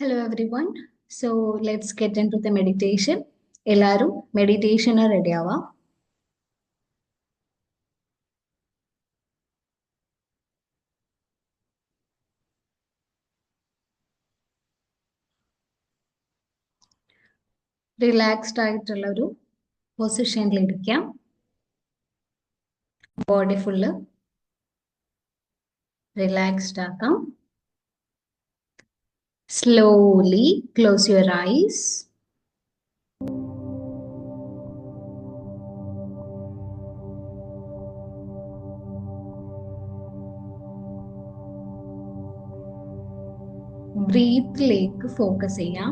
Hello everyone. So let's get into the meditation. എല്ലാരും മെഡിറ്റേഷന് ready ആവാം. Relaxed ആയിട്ടുള്ള ഒരു പൊസിഷനിൽ ഇരിക്കാം. ബോഡി ഫുള്ള് റിലാക്സ്ഡ് ആക്കാം. Slowly close your eyes. ബ്രീത്തിലേക്ക് ഫോക്കസ് ചെയ്യാം.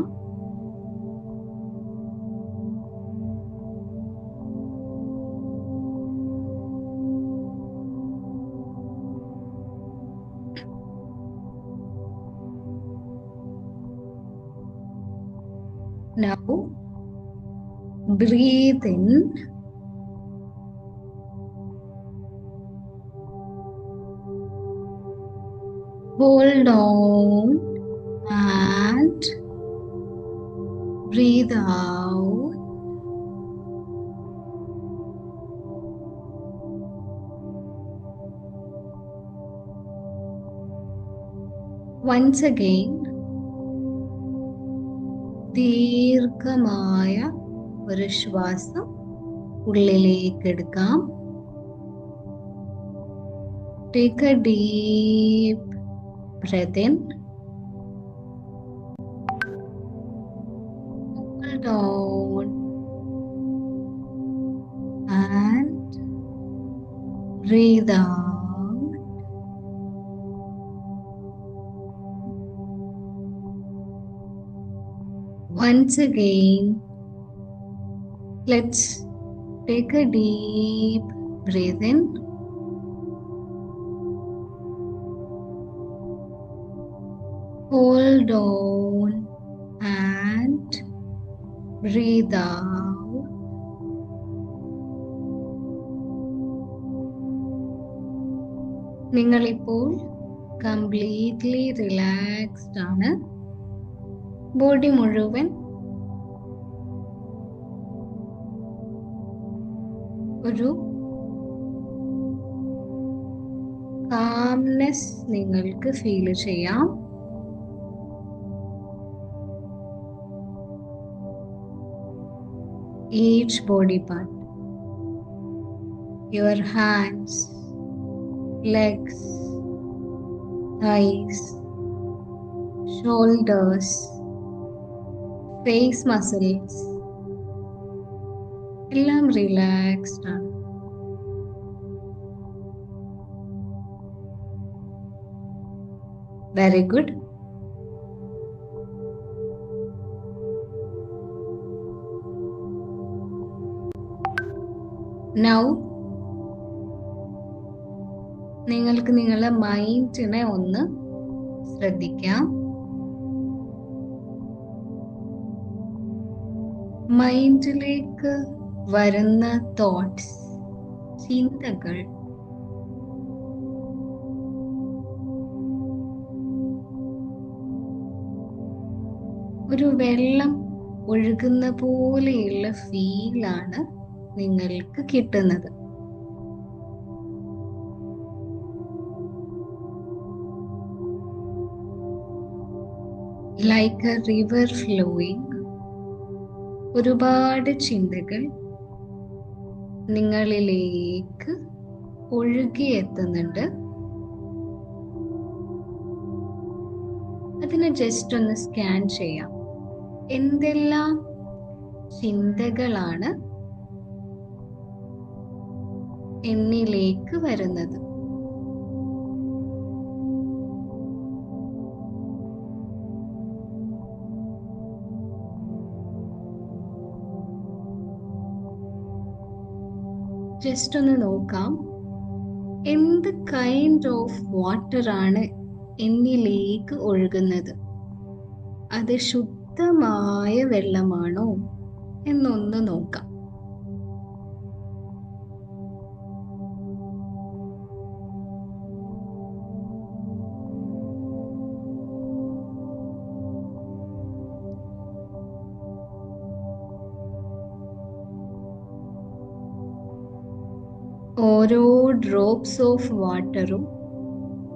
Now breathe in. Hold on and breathe out. Once again, ദീർഘമായ ഒരു ശ്വാസം ഉള്ളിലേക്ക് എടുക്കാം. Take a deep breath in. Hold on and breathe out. Once again, let's take a deep breath in. Hold on and breathe out. നിങ്ങളിപ്പോൾ completely relaxed ആണ്. Body മുഴുവൻ ഒരു calmness നിങ്ങൾക്ക് ഫീൽ ചെയ്യാം. Each body part, your hands, legs, thighs, shoulders, face muscles എല്ലാം relaxed ആണ്. Very good. Now നിങ്ങൾക്ക് നിങ്ങളുടെ മൈൻഡിനെ ഒന്ന് ശ്രദ്ധിക്കാം. മൈൻഡിലേക്ക് വരുന്ന തോട്ട്സ്, ചിന്തകൾ ഒരു വെള്ളം ഒഴുകുന്ന പോലെയുള്ള ഫീലാണ് നിങ്ങൾക്ക് കിട്ടുന്നത്. ലൈക്ക് എ റിവർ ഫ്ലോയിങ്, ഒരുപാട് ചിന്തകൾ നിങ്ങളിലേക്ക് ഒഴുകിയെത്തുന്നുണ്ട്. അതിനെ ജസ്റ്റ് ഒന്ന് സ്കാൻ ചെയ്യാം. എന്തെല്ലാം ചിന്തകളാണ് എന്നിലേക്ക് വരുന്നത്? ജസ്റ്റ് ഒന്ന് നോക്കാം. എന്ത് കൈൻഡ് ഓഫ് വാട്ടർ ആണ് എന്നിലേക്ക് ഒഴുകുന്നത്? അത് ശുദ്ധമായ വെള്ളമാണോ എന്നൊന്ന് നോക്കാം. ഓരോ ഡ്രോപ്സ് ഓഫ് വാട്ടറും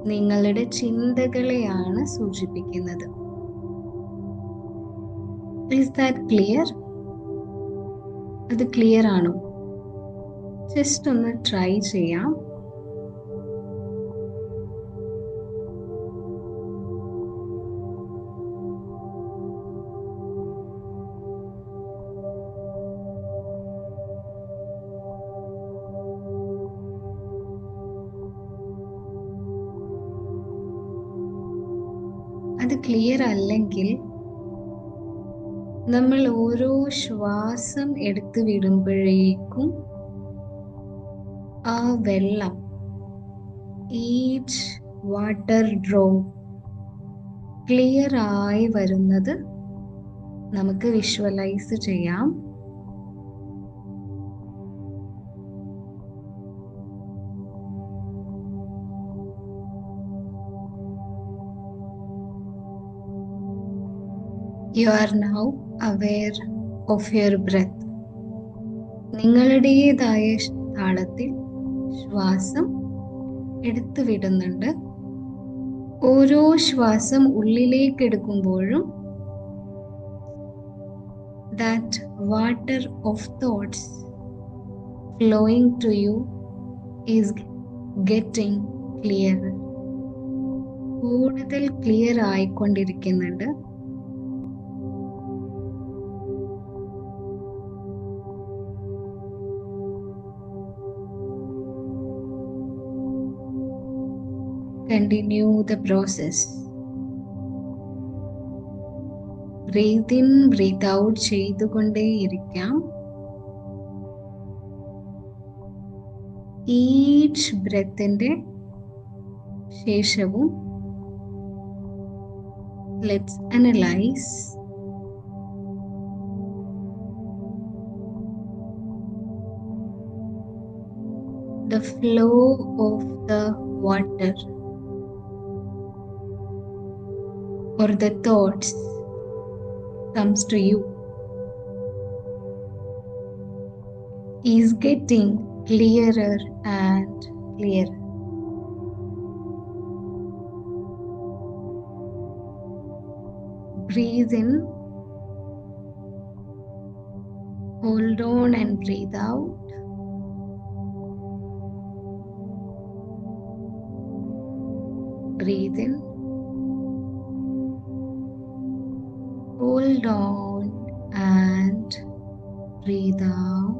നിങ്ങളുടെ ചിന്തകളെയാണ് സൂചിപ്പിക്കുന്നത്. Is that clear? അത് ക്ലിയർ ആണോ? ജസ്റ്റ് ഒന്ന് ട്രൈ ചെയ്യാം. അത് ക്ലിയർ അല്ലെങ്കിൽ നമ്മൾ ഓരോ ശ്വാസം എടുത്തു വിടുമ്പോഴേക്കും ആ വെള്ളം, ഈച്ച് വാട്ടർ ഡ്രോപ്പ് ക്ലിയർ ആയി വരുന്നത് നമുക്ക് വിഷ്വലൈസ് ചെയ്യാം. You are now aware of your breath. നിങ്ങളുടേതായ താളത്തിൽ ശ്വാസം എടുത്തു വിടുന്നുണ്ട്. ഓരോ ശ്വാസം ഉള്ളിലേക്ക് എടുക്കുമ്പോഴും that water of thoughts flowing to you is getting clearer. കൂടുതൽ ക്ലിയർ ആയിക്കൊണ്ടിരിക്കുന്നുണ്ട്. Continue the process. Breathe in, breathe out ചെയ്തുകൊണ്ടേയിരിക്കാം. Each breathന്റെ ശേഷവും let's analyze the flow of the water or the thoughts comes to you is getting clearer and clearer. Breathe in, hold on and breathe out. Breathe in, hold on and breathe out.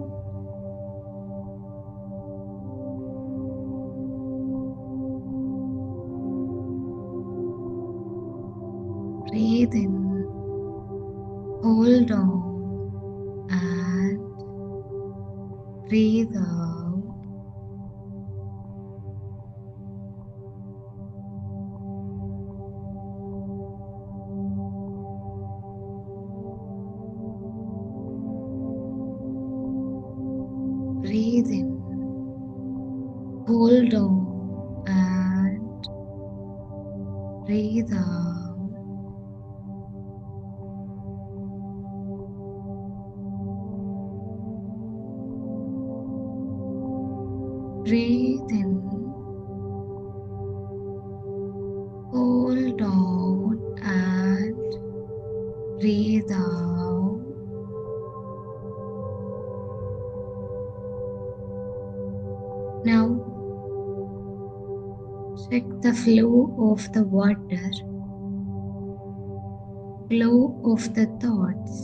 Breathe in, hold on and breathe out. Breathe in, hold on and breathe out. Breathe in, hold on and breathe out. Now check the flow of the water, flow of the thoughts.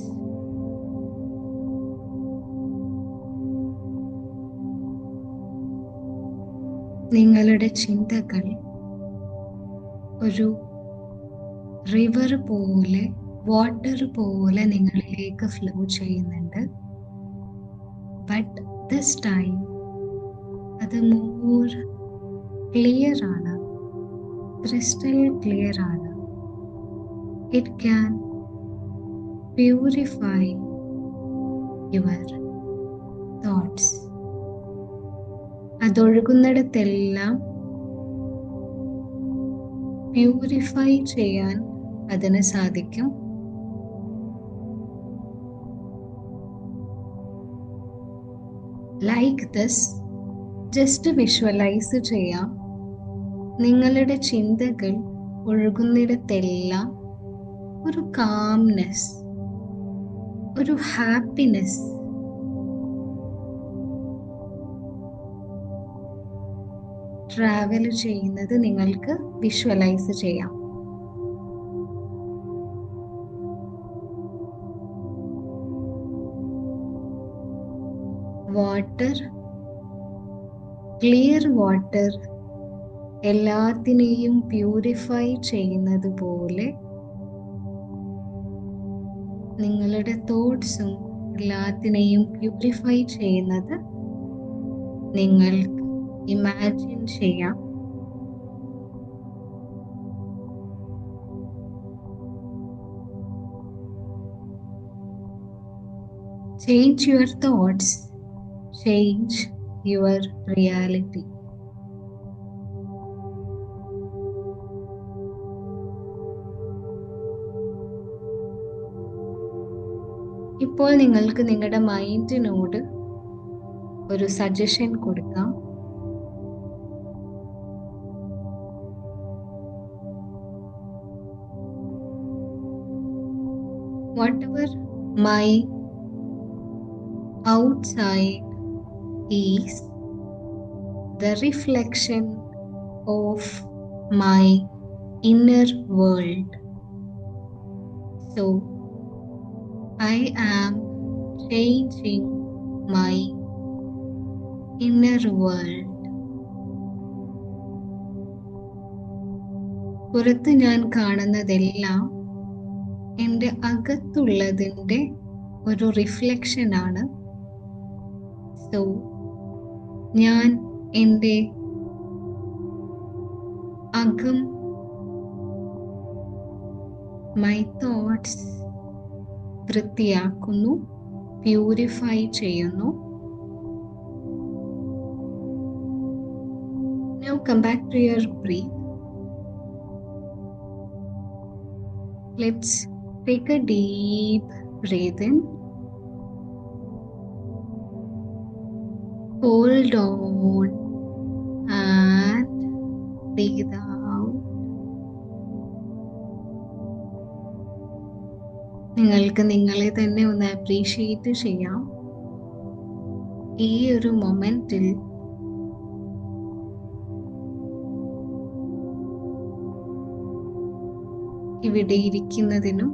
നിങ്ങളുടെ ചിന്തകൾ ഒരു river പോലെ, water പോലെ നിങ്ങളിലേക്ക് flow ചെയ്യുന്നുണ്ട്. But this time അത് more clear ആണ്, crystal clear ആണ്. It can purify your thoughts. അതൊഴുകുന്നിടത്തെല്ലാം പ്യൂരിഫൈ ചെയ്യാൻ അതിന് സാധിക്കും. Like this, ജസ്റ്റ് വിഷ്വലൈസ് ചെയ്യാം. നിങ്ങളുടെ ചിന്തകൾ ഒഴുകുന്നിടത്തെല്ലാം ഒരു കാംനെസ്, ഒരു ഹാപ്പിനെസ്, ട്രാവൽ ചെയ്യുന്നത് നിങ്ങൾക്ക് വിഷ്വലൈസ് ചെയ്യാം. വാട്ടർ, ക്ലിയർ വാട്ടർ എല്ലാത്തിനെയും പ്യൂരിഫൈ ചെയ്യുന്നത് പോലെ നിങ്ങളുടെ തോട്ട്സും എല്ലാത്തിനെയും പ്യൂരിഫൈ ചെയ്യുന്നത് നിങ്ങൾക്ക് ഇമാജിൻ ചെയ്യാം. Change your thoughts, change your reality. ഇപ്പോൾ നിങ്ങൾക്ക് നിങ്ങളുടെ മൈൻഡിനോട് ഒരു സജഷൻ കൊടുക്കാം. Whatever my outside is the reflection of my inner world. So I am changing my inner world. പുറത്ത് ഞാൻ കാണുന്നതെല്ലാം എൻ്റെ അകത്തുള്ളതിൻ്റെ ഒരു റിഫ്ലക്ഷനാണ്. സോ ഞാൻ എൻ്റെ അകം, മൈ തോട്ട്സ് വൃത്തിയാക്കുന്നു, പ്യൂരിഫൈ ചെയ്യുന്നു. Now come back to your breath. Let's take a deep breath in. Hold on and breathe out. നിങ്ങൾക്ക് നിങ്ങളെ തന്നെ ഒന്ന് അപ്രീഷിയേറ്റ് ചെയ്യാം. ഈ ഒരു മൊമെന്റിൽ ഇവിടെ ഇരിക്കുന്നതിനും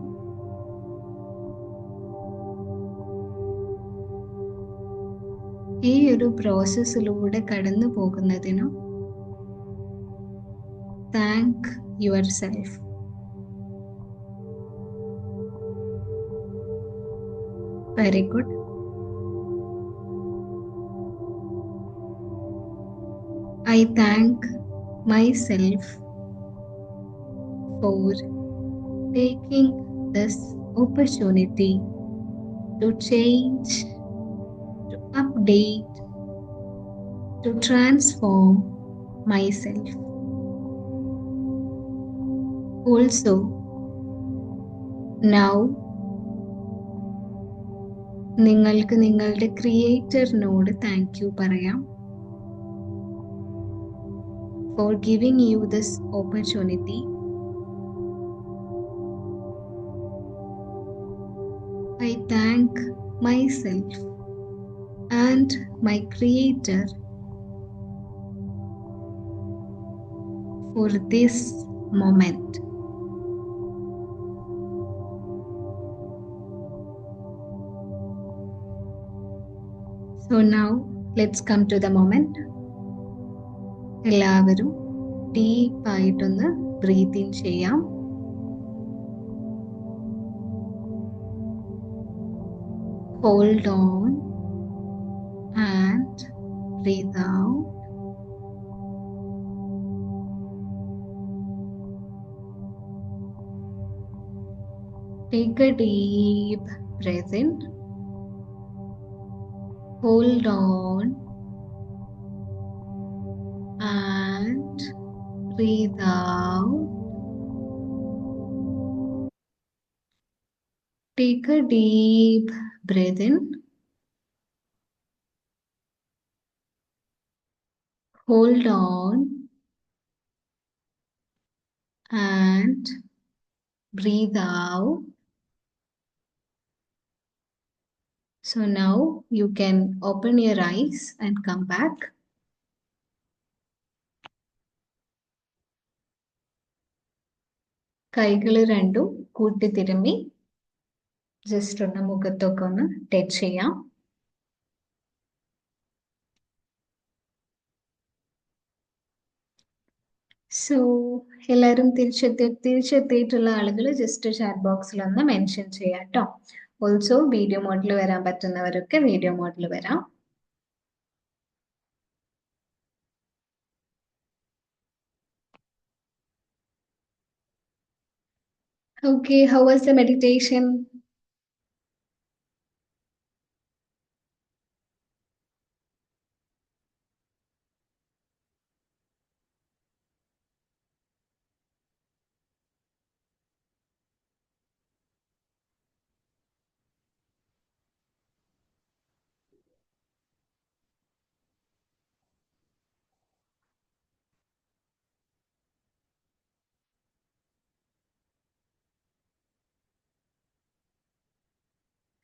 ഈ ഒരു പ്രോസസ്സിലൂടെ കടന്നു പോകുന്നതിനും thank your self. Very good. I thank myself for taking this opportunity to change, to update, to transform myself. Also, now നിങ്ങൾക്ക് നിങ്ങളുടെ ക്രിയേറ്ററിനോട് താങ്ക് യു പറയാം. For giving you this opportunity. I thank myself and my Creator for this moment. So now let's come to the moment. എല്ലാവരും ഡീപ്പായിട്ടൊന്ന് breath in ചെയ്യാം. Hold on and breathe out. Take a deep breath in. Hold on and breathe out. Take a deep breath in. Hold on and breathe out. So now you can open your eyes and come back. കൈകൾ രണ്ടും കൂട്ടിത്തിരുമ്മി just ഒന്ന് മുഖത്തൊക്കെ ഒന്ന് touch ചെയ്യാം. So എല്ലാവരും തിരിച്ചെത്തിയിട്ടുള്ള ആളുകൾ just chat ബോക്സിൽ ഒന്ന് മെൻഷൻ ചെയ്യാം കേട്ടോ. ഓൾസോ വീഡിയോ മോഡിൽ വരാൻ പറ്റുന്നവരൊക്കെ വീഡിയോ മോഡിൽ വരാം. Okay, how was the meditation?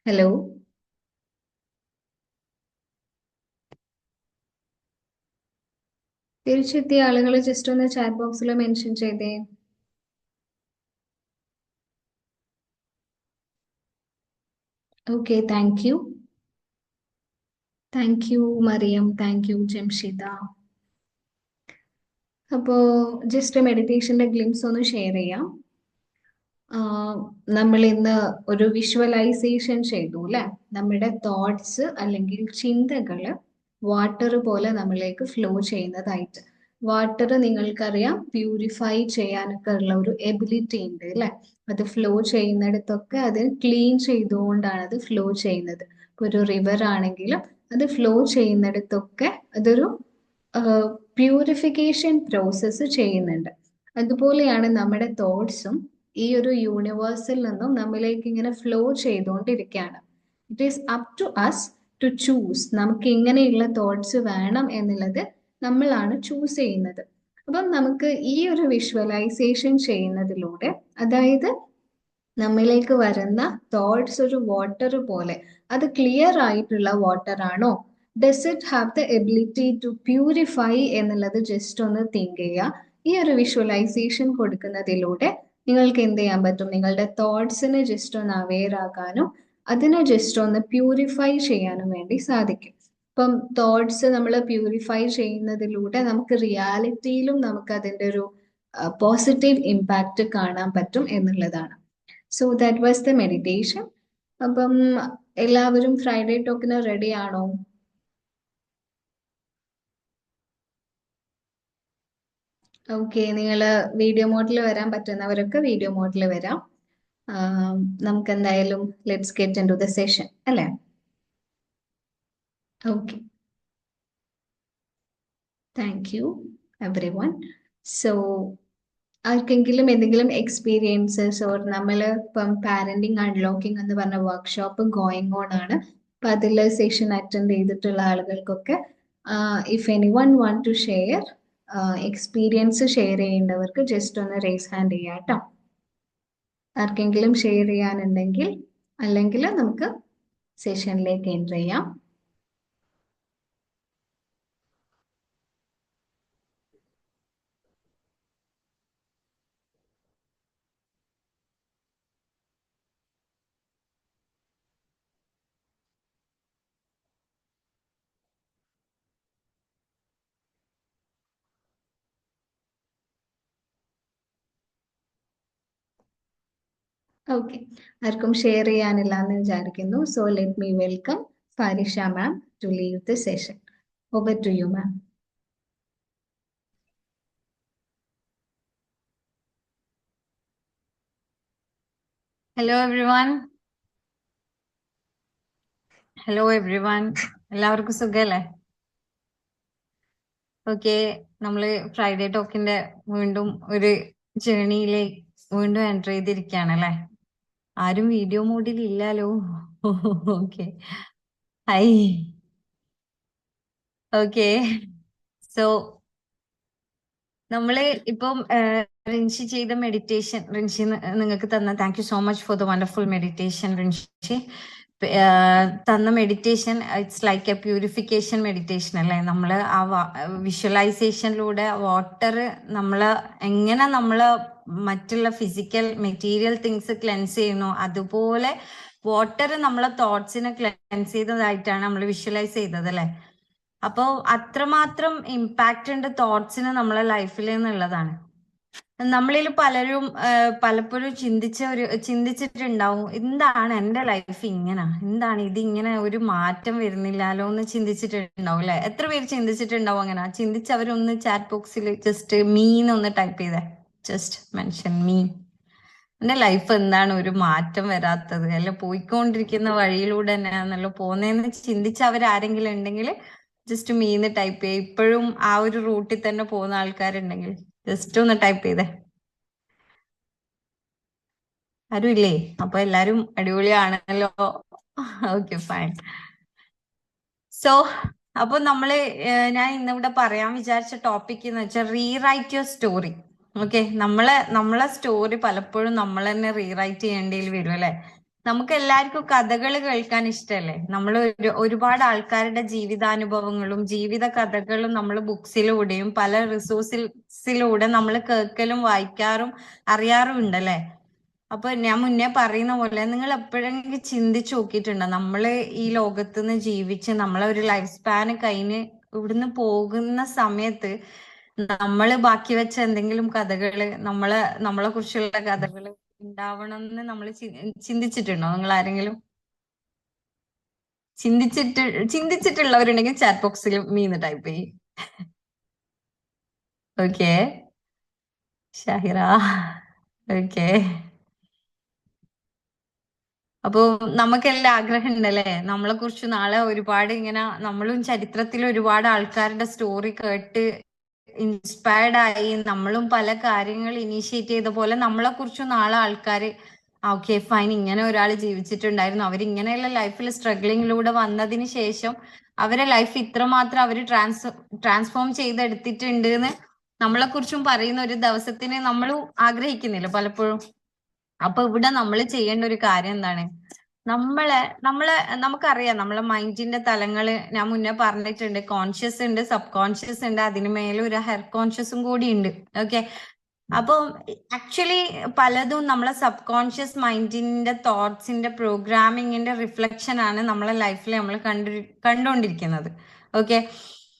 Hello, തിരിച്ചെത്തിയ ആളുകൾ ജസ്റ്റ് ഒന്ന് ചാറ്റ് ബോക്സിൽ മെൻഷൻ ചെയ്തേ. Okay, thank you. Thank you Mariyam, thank you Jamshida. അപ്പോ ജസ്റ്റ് മെഡിറ്റേഷന്റെ ഗ്ലിംസ് ഒന്ന് ഷെയർ ചെയ്യാം. നമ്മൾ ഇന്ന് ഒരു വിഷ്വലൈസേഷൻ ചെയ്തു അല്ലെ. നമ്മുടെ തോട്ട്സ് അല്ലെങ്കിൽ ചിന്തകള് വാട്ടർ പോലെ നമ്മളിലേക്ക് ഫ്ലോ ചെയ്യുന്നതായിട്ട്. വാട്ടർ നിങ്ങൾക്കറിയാം പ്യൂരിഫൈ ചെയ്യാനൊക്കെ ഉള്ള ഒരു എബിലിറ്റി ഉണ്ട് അല്ലെ. അത് ഫ്ലോ ചെയ്യുന്നിടത്തൊക്കെ അത് ക്ലീൻ ചെയ്തുകൊണ്ടാണ് അത് ഫ്ലോ ചെയ്യുന്നത്. ഇപ്പൊ ഒരു റിവർ ആണെങ്കിലും അത് ഫ്ലോ ചെയ്യുന്നിടത്തൊക്കെ അതൊരു പ്യൂരിഫിക്കേഷൻ പ്രോസസ്സ് ചെയ്യുന്നുണ്ട്. അതുപോലെയാണ് നമ്മുടെ തോട്ട്സും ഈ ഒരു യൂണിവേഴ്സിൽ നിന്നും നമ്മിലേക്ക് ഇങ്ങനെ ഫ്ലോ ചെയ്തുകൊണ്ടിരിക്കുകയാണ്. It is up to us to choose. നമുക്ക് ഇങ്ങനെയുള്ള തോട്ട്സ് വേണം എന്നുള്ളത് നമ്മളാണ് ചൂസ് ചെയ്യുന്നത്. അപ്പം നമുക്ക് ഈ ഒരു വിഷ്വലൈസേഷൻ ചെയ്യുന്നതിലൂടെ, അതായത് നമ്മിലേക്ക് വരുന്ന തോട്ട്സ് ഒരു വാട്ടർ പോലെ, അത് ക്ലിയർ ആയിട്ടുള്ള വാട്ടർ ആണോ, does it have the ability to purify എന്നുള്ളത് ജസ്റ്റ് ഒന്ന് തിങ്ക് ചെയ്യുക. ഈ ഒരു വിഷ്വലൈസേഷൻ കൊടുക്കുന്നതിലൂടെ നിങ്ങൾക്ക് എന്ത് ചെയ്യാൻ പറ്റും, നിങ്ങളുടെ തോട്ട്സിനെ ജസ്റ്റ് ഒന്ന് അവെയർ ആക്കാനും അതിനെ ജസ്റ്റ് ഒന്ന് പ്യൂരിഫൈ ചെയ്യാനും വേണ്ടി സാധിക്കും. ഇപ്പം തോട്ട്സ് നമ്മൾ പ്യൂരിഫൈ ചെയ്യുന്നതിലൂടെ നമുക്ക് റിയാലിറ്റിയിലും നമുക്ക് അതിൻ്റെ ഒരു പോസിറ്റീവ് ഇമ്പാക്റ്റ് കാണാൻ പറ്റും എന്നുള്ളതാണ്. So that was the meditation. അപ്പം എല്ലാവരും ഫ്രൈഡേ ടോക്കിന് റെഡി ആണോ? ഓക്കെ, നിങ്ങൾ വീഡിയോ മോഡിൽ വരാൻ പറ്റുന്നവരൊക്കെ വീഡിയോ മോഡിൽ വരാം. നമുക്ക് എന്തായാലും let's get into the session അല്ലേ. Okay, thank you everyone. So ആർക്കെങ്കിലും എന്തെങ്കിലും എക്സ്പീരിയൻസസ് ഓർ നമ്മൾ ഇപ്പം പാരന്റിങ് അൺലോക്കിംഗ് എന്ന് പറഞ്ഞ വർക്ക്ഷോപ്പ് ഗോയിങ് ഓൺ ആണ്. അപ്പൊ അതിൽ സെഷൻ അറ്റൻഡ് ചെയ്തിട്ടുള്ള ആളുകൾക്കൊക്കെ if anyone want to share experience share ചെയ്യേണ്ടവർക്ക് ജസ്റ്റ് ഒന്ന് റേസ് ഹാൻഡ് ചെയ്യാം കേട്ടോ. ആർക്കെങ്കിലും ഷെയർ ചെയ്യാനുണ്ടെങ്കിൽ, അല്ലെങ്കിൽ നമുക്ക് സെഷനിലേക്ക് എൻ്റർ ചെയ്യാം. ഓക്കെ, ആർക്കും ഷെയർ ചെയ്യാനില്ല എന്ന് വിചാരിക്കുന്നു. So let me welcome Farisha ma'am to leave the session. Over to you ma'am. Hello every one. Hello every one, എല്ലാവർക്കും സുഖല്ലേ? ഓക്കെ, നമ്മള് ഫ്രൈഡേ ടോക്കിന്റെ വീണ്ടും ഒരു ജേണിയിലെ വീണ്ടും എൻറ്റർ ചെയ്തിരിക്കുകയാണ് അല്ലേ. ആരും വീഡിയോ മോഡിൽ ഇല്ലാലോ. Okay, high. ഓക്കെ, സോ നമ്മള് ഇപ്പം റിൻഷി ചെയ്ത മെഡിറ്റേഷൻ, റിൻഷി നിങ്ങൾക്ക് തന്ന thank you so much for the wonderful meditation Rinshi. തന്ന meditation it's like a purification meditation അല്ലേ. നമ്മള് ആ വിഷ്വലൈസേഷനിലൂടെ വാട്ടർ നമ്മള് എങ്ങനെ നമ്മള് മറ്റുള്ള ഫിസിക്കൽ മെറ്റീരിയൽ തിങ്സ് ക്ലെൻസ് ചെയ്യുന്നു, അതുപോലെ വാട്ടർ നമ്മളെ തോട്ട്സിനെ ക്ലെൻസ് ചെയ്തതായിട്ടാണ് നമ്മൾ വിഷ്വലൈസ് ചെയ്തത് അല്ലെ. അപ്പോൾ അത്രമാത്രം ഇമ്പാക്റ്റ് ഉണ്ട് തോട്ട്സിന് നമ്മളെ ലൈഫിൽ എന്നുള്ളതാണ്. നമ്മളിൽ പലരും പലപ്പോഴും ചിന്തിച്ചിട്ടുണ്ടാവും, എന്താണ് എൻ്റെ ലൈഫ് ഇങ്ങനെ, എന്താണ് ഇതിങ്ങനെ ഒരു മാറ്റം വരുന്നില്ലല്ലോ എന്ന് ചിന്തിച്ചിട്ടുണ്ടാവും അല്ലെ. എത്ര പേര് ചിന്തിച്ചിട്ടുണ്ടാവും അങ്ങനെ? ചിന്തിച്ചവരൊന്ന് ചാറ്റ് ബോക്സിൽ ജസ്റ്റ് മീന്നൊന്ന് ടൈപ്പ് ചെയ്തേ, ജസ്റ്റ് മെൻഷൻ മീ. എന്റെ ലൈഫ് എന്താണ് ഒരു മാറ്റം വരാത്തത്, അല്ല പോയിക്കൊണ്ടിരിക്കുന്ന വഴിയിലൂടെ തന്നെയാണല്ലോ പോകുന്നതെന്ന് ചിന്തിച്ചവരാരെങ്കിലും ഉണ്ടെങ്കിൽ ജസ്റ്റ് മീന്ന് ടൈപ്പ് ചെയ്യേ. ഇപ്പോഴും ആ ഒരു റൂട്ടിൽ തന്നെ പോകുന്ന ആൾക്കാരുണ്ടെങ്കിൽ ജസ്റ്റ് ഒന്ന് ടൈപ്പ് ചെയ്തേ. ആരും ഇല്ലേ? അപ്പൊ എല്ലാരും അടിപൊളിയാണല്ലോ. Okay fine. സോ അപ്പൊ നമ്മള് ഞാൻ ഇന്നിവിടെ പറയാൻ വിചാരിച്ച ടോപ്പിക് എന്ന് വെച്ചാൽ റീറൈറ്റ് യുവർ സ്റ്റോറി. ഓക്കെ, നമ്മളെ സ്റ്റോറി പലപ്പോഴും നമ്മൾ തന്നെ റീറൈറ്റ് ചെയ്യേണ്ടി വരും അല്ലെ. നമുക്ക് എല്ലാവർക്കും കഥകൾ കേൾക്കാൻ ഇഷ്ടമല്ലേ. നമ്മൾ ഒരുപാട് ആൾക്കാരുടെ ജീവിതാനുഭവങ്ങളും ജീവിത കഥകളും നമ്മൾ ബുക്സിലൂടെയും പല റിസോഴ്സിലൂടെ നമ്മൾ കേൾക്കലും വായിക്കാറും അറിയാറും ഉണ്ടല്ലേ. അപ്പൊ ഞാൻ മുന്നേ പറയുന്ന പോലെ നിങ്ങൾ എപ്പോഴെങ്കിലും ചിന്തിച്ചു നോക്കിയിട്ടുണ്ടോ, നമ്മള് ഈ ലോകത്തുനിന്ന് ജീവിച്ച് നമ്മളെ ഒരു ലൈഫ് സ്പാന് കഴിഞ്ഞ് ഇവിടുന്ന് പോകുന്ന സമയത്ത് നമ്മള് ബാക്കി വെച്ച എന്തെങ്കിലും കഥകള് നമ്മളെ കുറിച്ചുള്ള കഥകള് ഉണ്ടാവണം എന്ന് നമ്മൾ ചിന്തിച്ചിട്ടുണ്ടോ? നിങ്ങൾ ആരെങ്കിലും ചിന്തിച്ചിട്ടുള്ളവരുണ്ടെങ്കിൽ ചാറ്റ് ബോക്സിൽ മീന്ന് ടൈപ്പ് ചെയ്യും. Okay Shahira, okay. അപ്പൊ നമുക്കെല്ലാം ആഗ്രഹം ഉണ്ടല്ലേ നമ്മളെ കുറിച്ച് നാളെ ഒരുപാട് ഇങ്ങനെ നമ്മളും ചരിത്രത്തിൽ ഒരുപാട് ആൾക്കാരുടെ സ്റ്റോറി കേട്ട് ഇൻസ്പയർഡ് ആയി നമ്മളും പല കാര്യങ്ങൾ ഇനീഷ്യേറ്റ് ചെയ്ത പോലെ നമ്മളെ കുറിച്ചും നാളെ ആൾക്കാർ ഓക്കെ ഫൈൻ ഇങ്ങനെ ഒരാൾ ജീവിച്ചിട്ടുണ്ടായിരുന്നു, അവരിങ്ങനെയുള്ള ലൈഫിൽ സ്ട്രഗ്ലിങ്ങിലൂടെ വന്നതിന് ശേഷം അവരെ ലൈഫ് ഇത്രമാത്രം അവർ ട്രാൻസ്ഫോം ചെയ്തെടുത്തിട്ടുണ്ട് എന്ന് നമ്മളെ കുറിച്ചും പറയുന്ന ഒരു ദിവസത്തിന് നമ്മളും ആഗ്രഹിക്കുന്നില്ല പലപ്പോഴും. അപ്പൊ ഇവിടെ നമ്മൾ ചെയ്യേണ്ട ഒരു കാര്യം എന്താണ്? നമ്മളെ നമുക്കറിയാം നമ്മളെ മൈൻഡിന്റെ തലങ്ങള് ഞാൻ മുന്നേ പറഞ്ഞിട്ടുണ്ട്, കോൺഷ്യസ് ഉണ്ട്, സബ് കോൺഷ്യസ് ഉണ്ട്, അതിന് മേലെ ഒരു ഹെയർ കോൺഷ്യസും കൂടി ഉണ്ട്. ഓക്കെ, അപ്പൊ ആക്ച്വലി പലതും നമ്മളെ സബ് കോൺഷ്യസ് മൈൻഡിന്റെ തോട്ട്സിന്റെ പ്രോഗ്രാമിങ്ങിന്റെ റിഫ്ലക്ഷൻ ആണ് നമ്മളെ ലൈഫിൽ നമ്മൾ കണ്ടുകൊണ്ടിരിക്കുന്നത്. ഓക്കെ,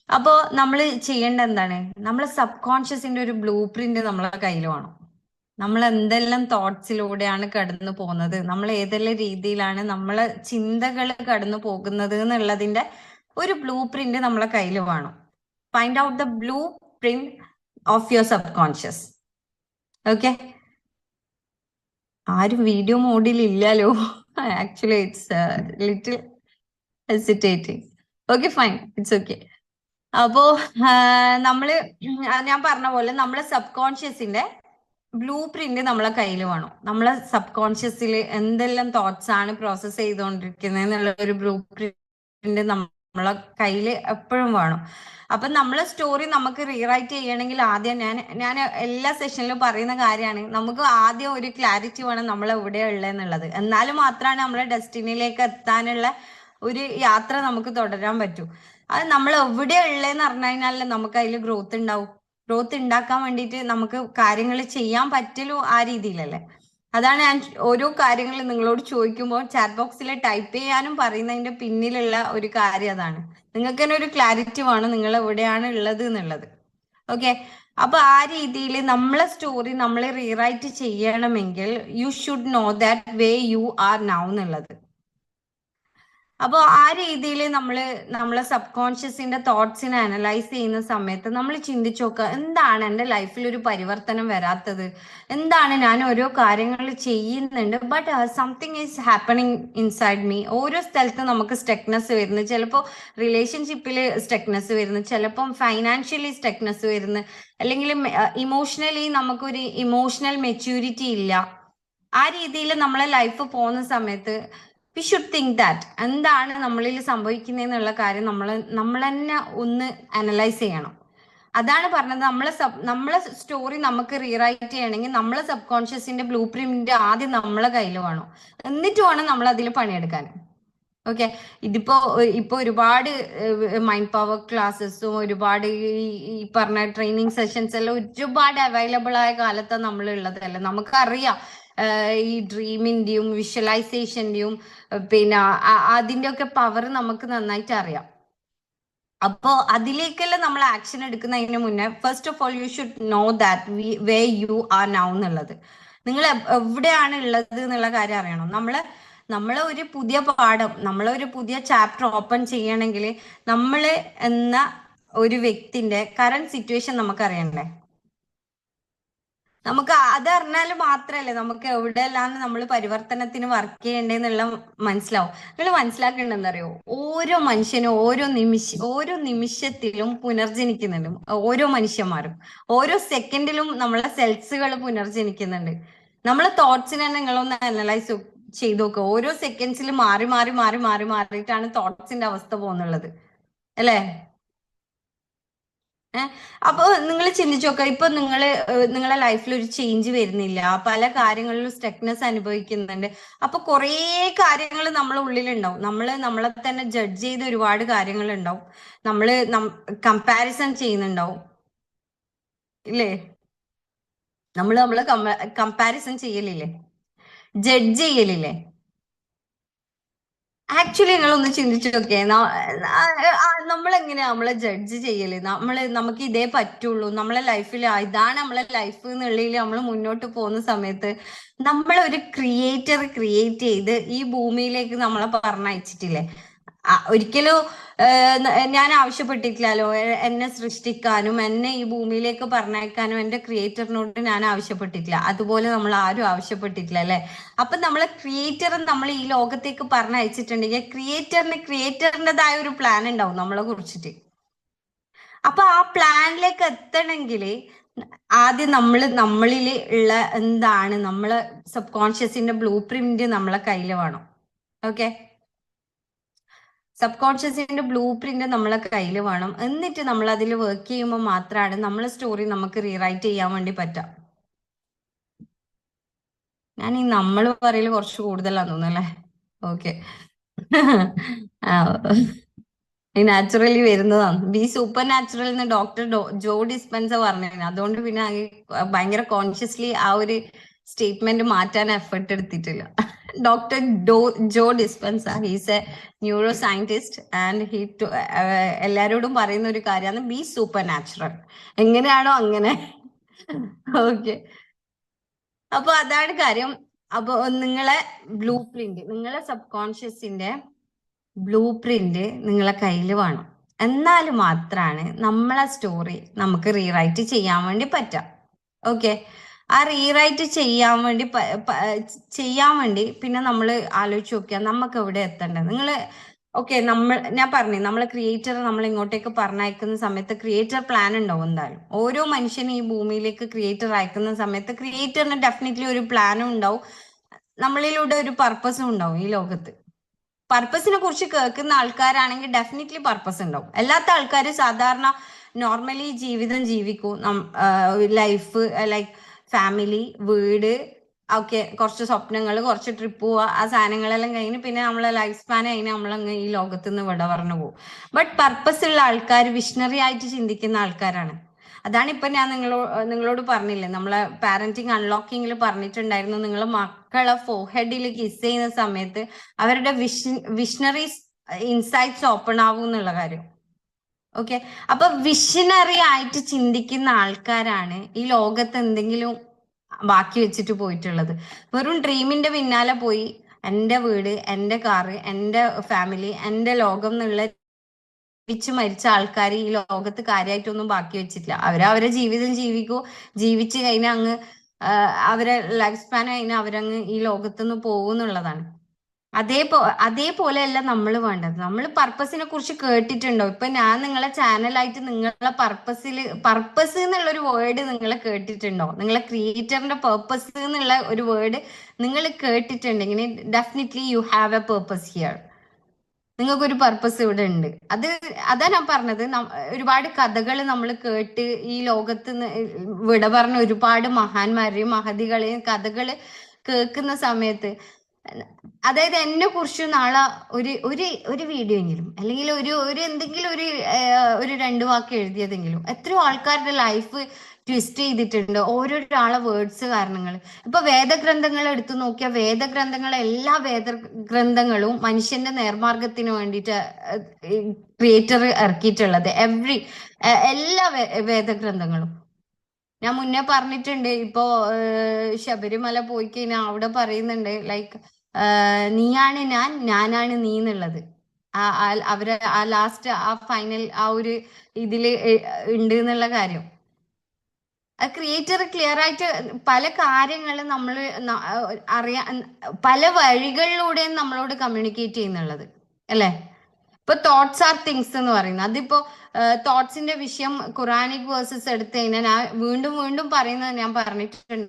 അപ്പോ നമ്മൾ ചെയ്യേണ്ട എന്താണ്? നമ്മളെ സബ് കോൺഷ്യസിന്റെ ഒരു ബ്ലൂ പ്രിന്റ് നമ്മളെ കയ്യിൽ വേണം. നമ്മൾ എന്തെല്ലാം തോട്ട്സിലൂടെയാണ് കടന്നു പോകുന്നത്, നമ്മൾ ഏതെല്ലാം രീതിയിലാണ് നമ്മളെ ചിന്തകൾ കടന്നു പോകുന്നത് എന്നുള്ളതിന്റെ ഒരു ബ്ലൂ പ്രിന്റ് നമ്മളെ കയ്യിൽ വേണം. Find out the blue print of your sub conscious. Okay, ആരും വീഡിയോ മോഡിൽ ഇല്ലല്ലോ. Actually it's little hesitating. Okay fine, it's okay. അപ്പോ നമ്മള് ഞാൻ പറഞ്ഞ പോലെ നമ്മളെ സബ് കോൺഷ്യസിന്റെ ബ്ലൂ പ്രിന്റ് നമ്മളെ കയ്യിൽ വേണം. നമ്മളെ സബ് കോൺഷ്യസിൽ എന്തെല്ലാം തോട്ട്സ് ആണ് പ്രോസസ് ചെയ്തുകൊണ്ടിരിക്കുന്നത് എന്നുള്ള ഒരു ബ്ലൂ പ്രിന്റ് നമ്മളെ കയ്യിൽ എപ്പോഴും വേണം. അപ്പൊ നമ്മളെ സ്റ്റോറി നമുക്ക് റീറൈറ്റ് ചെയ്യണമെങ്കിൽ ആദ്യം ഞാൻ എല്ലാ സെഷനിലും പറയുന്ന കാര്യമാണ്, നമുക്ക് ആദ്യം ഒരു ക്ലാരിറ്റി വേണം നമ്മൾ എവിടെയാ ഉള്ളതെന്നുള്ളത്. എന്നാലും മാത്രമാണ് നമ്മളെ ഡെസ്റ്റിനിയിലേക്ക് എത്താനുള്ള ഒരു യാത്ര നമുക്ക് തുടരാൻ പറ്റൂ. അത് നമ്മൾ എവിടെയാ ഉള്ളതെന്ന് പറഞ്ഞു കഴിഞ്ഞാൽ നമുക്ക് അതിൽ ഗ്രോത്ത് ഉണ്ടാവും. ഗ്രോത്ത് ഉണ്ടാക്കാൻ വേണ്ടിയിട്ട് നമുക്ക് കാര്യങ്ങൾ ചെയ്യാൻ പറ്റലോ ആ രീതിയിലല്ലേ. അതാണ് ഞാൻ ഓരോ കാര്യങ്ങൾ നിങ്ങളോട് ചോദിക്കുമ്പോൾ ചാറ്റ് ബോക്സിൽ ടൈപ്പ് ചെയ്യാനും പറയുന്നതിന്റെ പിന്നിലുള്ള ഒരു കാര്യം അതാണ്. നിങ്ങൾക്ക് തന്നെ ഒരു ക്ലാരിറ്റി വേണം നിങ്ങൾ എവിടെയാണ് ഉള്ളത് എന്നുള്ളത്. ഓക്കെ, അപ്പൊ ആ രീതിയിൽ നമ്മളെ സ്റ്റോറി നമ്മൾ റീറൈറ്റ് ചെയ്യണമെങ്കിൽ you should know that way you are now എന്നുള്ളത്. അപ്പോൾ ആ രീതിയിൽ നമ്മളെ സബ് കോൺഷ്യസിന്റെ തോട്ട്സിനെ അനലൈസ് ചെയ്യുന്ന സമയത്ത് നമ്മൾ ചിന്തിച്ചു നോക്കുക, എന്താണ് എൻ്റെ ലൈഫിൽ ഒരു പരിവർത്തനം വരാത്തത്, എന്താണ് ഞാൻ ഓരോ കാര്യങ്ങൾ ചെയ്യുന്നുണ്ട് but something is happening inside me. ഓരോ സ്ഥലത്ത് നമുക്ക് സ്റ്റക്നെസ് വരുന്നു, ചിലപ്പോൾ റിലേഷൻഷിപ്പിൽ സ്റ്റക്നെസ് വരുന്നു, ചിലപ്പം ഫൈനാൻഷ്യലി സ്റ്റക്നെസ് വരുന്നു, അല്ലെങ്കിൽ ഇമോഷണലി നമുക്കൊരു ഇമോഷണൽ മെച്യൂരിറ്റി ഇല്ല. ആ രീതിയിൽ നമ്മളെ ലൈഫ് പോകുന്ന സമയത്ത് വി ഷുഡ് തിങ്ക് ദാറ്റ് എന്താണ് നമ്മളിൽ സംഭവിക്കുന്നതെന്നുള്ള കാര്യം നമ്മൾ തന്നെ ഒന്ന് അനലൈസ് ചെയ്യണം. അതാണ് പറഞ്ഞത്. നമ്മളെ സ്റ്റോറി നമുക്ക് റീറൈറ്റ് ചെയ്യണമെങ്കിൽ നമ്മളെ സബ് കോൺഷ്യസിന്റെ ബ്ലൂ പ്രിന്റ് ആദ്യം നമ്മളെ കയ്യിൽ വേണം, എന്നിട്ട് വേണം നമ്മൾ അതിൽ പണിയെടുക്കാൻ. ഓക്കെ. ഇപ്പൊ ഒരുപാട് മൈൻഡ് പവർ ക്ലാസ്സസും ഒരുപാട് ഈ പറഞ്ഞ ട്രെയിനിങ് സെഷൻസ് എല്ലാം ഒരുപാട് അവൈലബിൾ ആയ കാലത്താണ് നമ്മൾ ഉള്ളതല്ലേ. നമുക്കറിയാം ഈ ഡ്രീമിന്റെയും വിഷ്വലൈസേഷന്റെയും പിന്നെ അതിന്റെ ഒക്കെ പവർ നമുക്ക് നന്നായിട്ട് അറിയാം. അപ്പോ അതിലേക്കെല്ലാം നമ്മൾ ആക്ഷൻ എടുക്കുന്നതിന് മുന്നേ first of all you should know that way you are now എന്നുള്ളത്. നിങ്ങൾ എവിടെയാണ് ഉള്ളത് എന്നുള്ള കാര്യം അറിയണം. നമ്മളെ ഒരു പുതിയ പാഠം, നമ്മളെ ഒരു പുതിയ ചാപ്റ്റർ ഓപ്പൺ ചെയ്യണമെങ്കിൽ നമ്മൾ എന്ന ഒരു വ്യക്തിന്റെ കറന്റ് സിറ്റുവേഷൻ നമുക്ക് അറിയണ്ടേ. നമുക്ക് അത് അറിഞ്ഞാൽ മാത്രല്ലേ നമുക്ക് എവിടെയെല്ലാം നമ്മൾ പരിവർത്തനത്തിന് വർക്ക് ചെയ്യേണ്ടതെന്നുള്ള മനസ്സിലാവും. നിങ്ങൾ മനസ്സിലാക്കേണ്ടതെന്നറിയോ, ഓരോ മനുഷ്യനും ഓരോ നിമിഷത്തിലും പുനർജനിക്കുന്നുണ്ട്. ഓരോ മനുഷ്യന്മാരും ഓരോ സെക്കൻഡിലും നമ്മളെ സെൽസുകൾ പുനർജനിക്കുന്നുണ്ട്. നമ്മളെ തോട്ട്സിനെ നിങ്ങളൊന്ന് അനലൈസ് ചെയ്ത് നോക്കുക. ഓരോ സെക്കൻഡ്സിലും മാറി മാറി മാറി മാറി മാറിയിട്ടാണ് തോട്ട്സിന്റെ അവസ്ഥ പോകുന്നുള്ളത്, അല്ലേ? അപ്പൊ നിങ്ങൾ ചിന്തിച്ചു നോക്കുക. ഇപ്പൊ നിങ്ങളെ ലൈഫിൽ ഒരു ചേഞ്ച് വരുന്നില്ല, പല കാര്യങ്ങളിലും സ്റ്റക്നെസ് അനുഭവിക്കുന്നുണ്ട്. അപ്പൊ കുറേ കാര്യങ്ങൾ നമ്മളെ ഉള്ളിലുണ്ടാവും. നമ്മളെ തന്നെ ജഡ്ജ് ചെയ്ത് ഒരുപാട് കാര്യങ്ങൾ ഉണ്ടാവും. നമ്മള് കമ്പാരിസൺ ചെയ്യുന്നുണ്ടാവും, ഇല്ലേ? നമ്മള് കമ്പാരിസൺ ചെയ്യലില്ലേ, ജഡ്ജ് ചെയ്യലില്ലേ? ആക്ച്വലി നിങ്ങളൊന്ന് ചിന്തിച്ചു നോക്കിയേ, നമ്മളെങ്ങനെയാ നമ്മളെ ജഡ്ജ് ചെയ്യല്? നമുക്ക് ഇതേ പറ്റുള്ളൂ, നമ്മളെ ലൈഫിൽ ഇതാണ് നമ്മളെ ലൈഫ് എന്നുള്ളതിൽ നമ്മൾ മുന്നോട്ട് പോകുന്ന സമയത്ത് നമ്മളൊരു ക്രിയേറ്റർ ക്രിയേറ്റ് ചെയ്ത് ഈ ഭൂമിയിലേക്ക് നമ്മളെ പറഞ്ഞയച്ചിട്ടില്ലേ? ഒരിക്കലും ഞാൻ ആവശ്യപ്പെട്ടിട്ടില്ലല്ലോ എന്നെ സൃഷ്ടിക്കാനും എന്നെ ഈ ഭൂമിയിലേക്ക് പറഞ്ഞയക്കാനും എന്റെ ക്രിയേറ്ററിനോട് ഞാൻ ആവശ്യപ്പെട്ടിട്ടില്ല. അതുപോലെ നമ്മൾ ആരും ആവശ്യപ്പെട്ടിട്ടില്ല, അല്ലെ? അപ്പൊ നമ്മളെ ക്രിയേറ്റർ നമ്മൾ ഈ ലോകത്തേക്ക് പറഞ്ഞയച്ചിട്ടുണ്ടെങ്കിൽ ക്രിയേറ്ററിന്റേതായ ഒരു പ്ലാൻ ഉണ്ടാവും നമ്മളെ കുറിച്ചിട്ട്. അപ്പൊ ആ പ്ലാനിലേക്ക് എത്തണമെങ്കിൽ ആദ്യം നമ്മളിൽ ഉള്ള എന്താണ് നമ്മളെ സബ് കോൺഷ്യസിന്റെ ബ്ലൂ പ്രിന്റ് നമ്മളെ കയ്യിൽ വേണം. ഓക്കെ. സബ് കോൺഷ്യസിന്റെ ബ്ലൂ പ്രിന്റ് നമ്മളെ കയ്യിൽ വേണം. എന്നിട്ട് നമ്മൾ അതിൽ വർക്ക് ചെയ്യുമ്പോൾ മാത്രമാണ് നമ്മളെ സ്റ്റോറി നമുക്ക് റീറൈറ്റ് ചെയ്യാൻ വേണ്ടി പറ്റാം. ഞാൻ ഈ നമ്മൾ പറയല് കുറച്ച് കൂടുതലാന്ന് തോന്നുന്നല്ലേ? ഓക്കെ. നാച്ചുറലി വരുന്നതാണ്. ബി സൂപ്പർ നാച്ചുറൽ എന്ന് ഡോക്ടർ ജോ ഡിസ്പെൻസ പറഞ്ഞിരുന്നു. അതുകൊണ്ട് പിന്നെ ഭയങ്കര കോൺഷ്യസ്ലി ആ ഒരു സ്റ്റേറ്റ്മെന്റ് മാറ്റാൻ എഫേർട്ട് എടുത്തിട്ടില്ല. Doctor Joe Dispenza, he's a neuroscientist and എല്ലാരോടും പറയുന്ന ഒരു കാര്യമാണ് ബി സൂപ്പർ നാച്ചുറൽ. എങ്ങനെയാണോ അങ്ങനെ. ഓക്കെ. അപ്പൊ അതാണ് കാര്യം. അപ്പൊ നിങ്ങളെ ബ്ലൂ പ്രിന്റ്, നിങ്ങളെ സബ് കോൺഷ്യസിന്റെ ബ്ലൂ പ്രിന്റ് നിങ്ങളെ കയ്യിൽ വേണം. എന്നാൽ മാത്രമാണ് നമ്മളെ സ്റ്റോറി നമുക്ക് റീറൈറ്റ് ചെയ്യാൻ വേണ്ടി പറ്റാം. ഓക്കെ. ആ റീറൈറ്റ് ചെയ്യാൻ വേണ്ടി പിന്നെ നമ്മൾ ആലോചിച്ച് നോക്കിയാൽ നമുക്ക് എവിടെ എത്തണ്ടേ? ഓക്കെ, ഞാൻ പറഞ്ഞു നമ്മളെ ക്രിയേറ്റർ നമ്മൾ ഇങ്ങോട്ടേക്ക് പറഞ്ഞയക്കുന്ന സമയത്ത് ക്രിയേറ്റർ പ്ലാൻ ഉണ്ടാവും എന്തായാലും. ഓരോ മനുഷ്യനും ഈ ഭൂമിയിലേക്ക് ക്രിയേറ്റർ അയക്കുന്ന സമയത്ത് ക്രിയേറ്ററിന് ഡെഫിനറ്റ്ലി ഒരു പ്ലാനും ഉണ്ടാവും, നമ്മളിലൂടെ ഒരു പർപ്പസും ഉണ്ടാവും ഈ ലോകത്ത്. പർപ്പസിനെ കുറിച്ച് കേൾക്കുന്ന ആൾക്കാരാണെങ്കിൽ ഡെഫിനറ്റ്ലി പർപ്പസ് ഉണ്ടാവും. അല്ലാത്ത ആൾക്കാർ സാധാരണ നോർമലി ജീവിതം ജീവിക്കും. ലൈഫ് ലൈക്ക് ഫാമിലി, വീട്, ഓക്കെ, കുറച്ച് സ്വപ്നങ്ങൾ, കുറച്ച് ട്രിപ്പ് പോവുക, ആ സാധനങ്ങളെല്ലാം കഴിഞ്ഞ് പിന്നെ നമ്മളെ ലൈഫ് സ്പാൻ കഴിഞ്ഞ് നമ്മളങ്ങ് ഈ ലോകത്ത് നിന്ന് വിട പറഞ്ഞു പോകും. ബട്ട് പർപ്പസ് ഉള്ള ആൾക്കാർ വിഷണറി ആയിട്ട് ചിന്തിക്കുന്ന ആൾക്കാരാണ്. അതാണ് ഇപ്പൊ ഞാൻ നിങ്ങളോട് പറഞ്ഞില്ലേ, നമ്മളെ പാരന്റിങ് അൺലോക്കിങ്ങിൽ പറഞ്ഞിട്ടുണ്ടായിരുന്നു, നിങ്ങൾ മക്കളെ ഫോർഹെഡിൽ കിസ് ചെയ്യുന്ന സമയത്ത് അവരുടെ വിഷണറി ഇൻസൈറ്റ്സ് ഓപ്പൺ ആവും എന്നുള്ള കാര്യം. ഓക്കെ. അപ്പൊ വിഷണറി ആയിട്ട് ചിന്തിക്കുന്ന ആൾക്കാരാണ് ഈ ലോകത്ത് എന്തെങ്കിലും ബാക്കി വെച്ചിട്ട് പോയിട്ടുള്ളത്. വെറും ഡ്രീമിന്റെ പിന്നാലെ പോയി എന്റെ വീട്, എന്റെ കാറ്, എന്റെ ഫാമിലി, എന്റെ ലോകം എന്നുള്ള മരിച്ച ആൾക്കാർ ഈ ലോകത്ത് കാര്യമായിട്ടൊന്നും ബാക്കി വെച്ചിട്ടില്ല. അവരെ ജീവിതം ജീവിച്ചു കഴിഞ്ഞാൽ അങ്ങ് അവരെ ലൈഫ് സ്പാൻ കഴിഞ്ഞാൽ അവരങ്ങ് ഈ ലോകത്തുനിന്ന് പോകുന്നുള്ളതാണ്. അതേപോലെയല്ല നമ്മൾ വേണ്ടത്. നമ്മൾ പർപ്പസിനെ കുറിച്ച് കേട്ടിട്ടുണ്ടോ? ഇപ്പൊ ഞാൻ നിങ്ങളെ ചാനലായിട്ട് നിങ്ങളെ പർപ്പസ് എന്നുള്ള ഒരു വേർഡ് നിങ്ങൾ കേട്ടിട്ടുണ്ടോ? നിങ്ങളെ ക്രിയേറ്ററിന്റെ പർപ്പസ് എന്നുള്ള ഒരു വേർഡ് നിങ്ങൾ കേട്ടിട്ടുണ്ടെങ്കിൽ definitely you have a purpose here. നിങ്ങൾക്കൊരു പർപ്പസ് ഇവിടെ ഉണ്ട്. അതാ ഞാൻ പറഞ്ഞത്. ഒരുപാട് കഥകൾ നമ്മൾ കേട്ട് ഈ ലോകത്ത് വിട പറഞ്ഞ ഒരുപാട് മഹാന്മാരെയും മഹതികളെയും കഥകള് കേൾക്കുന്ന സമയത്ത്, അതായത് എന്നെ കുറിച്ച് നാളെ ഒരു ഒരു ഒരു വീഡിയോ എങ്കിലും അല്ലെങ്കിൽ ഒരു എന്തെങ്കിലും ഒരു രണ്ട് വാക്ക് എഴുതിയതെങ്കിലും എത്രയോ ആൾക്കാരുടെ ലൈഫ് ട്വിസ്റ്റ് ചെയ്തിട്ടുണ്ട് ഓരോരാളെ വേർഡ്സ് കാരണങ്ങൾ. ഇപ്പൊ വേദഗ്രന്ഥങ്ങൾ എടുത്തു നോക്കിയാൽ വേദഗ്രന്ഥങ്ങൾ, എല്ലാ വേദഗ്രന്ഥങ്ങളും മനുഷ്യന്റെ നേർമാർഗത്തിന് വേണ്ടിയിട്ട് ക്രിയേറ്റർ ഇറക്കിയിട്ടുള്ളത്. എല്ലാ വേദഗ്രന്ഥങ്ങളും ഞാൻ മുന്നേ പറഞ്ഞിട്ടുണ്ട്. ഇപ്പോ ശബരിമല പോയി കഴിഞ്ഞാൽ അവിടെ പറയുന്നുണ്ട് ലൈക്ക് നീയാണ് ഞാൻ, ഞാനാണ് നീ എന്നുള്ളത്. അവര് ആ ലാസ്റ്റ് ആ ഫൈനൽ ആ ഒരു ഇതില് ഉണ്ട് എന്നുള്ള കാര്യം ക്രിയേറ്റർ ക്ലിയർ ആയിട്ട് പല കാര്യങ്ങളും നമ്മൾ അറിയാൻ പല വഴികളിലൂടെയും നമ്മളോട് കമ്മ്യൂണിക്കേറ്റ് ചെയ്യുന്നുള്ളത് അല്ലെ. ഇപ്പൊ തോട്ട്സ് ആർ തിങ്സ് എന്ന് പറയുന്നത്, അതിപ്പോ തോട്ട്സിന്റെ വിഷയം ഖുറാനിക് വേഴ്സസ് എടുത്തു കഴിഞ്ഞാൽ ഞാൻ വീണ്ടും വീണ്ടും പറയുന്നത് ഞാൻ പറഞ്ഞിട്ടുണ്ട്,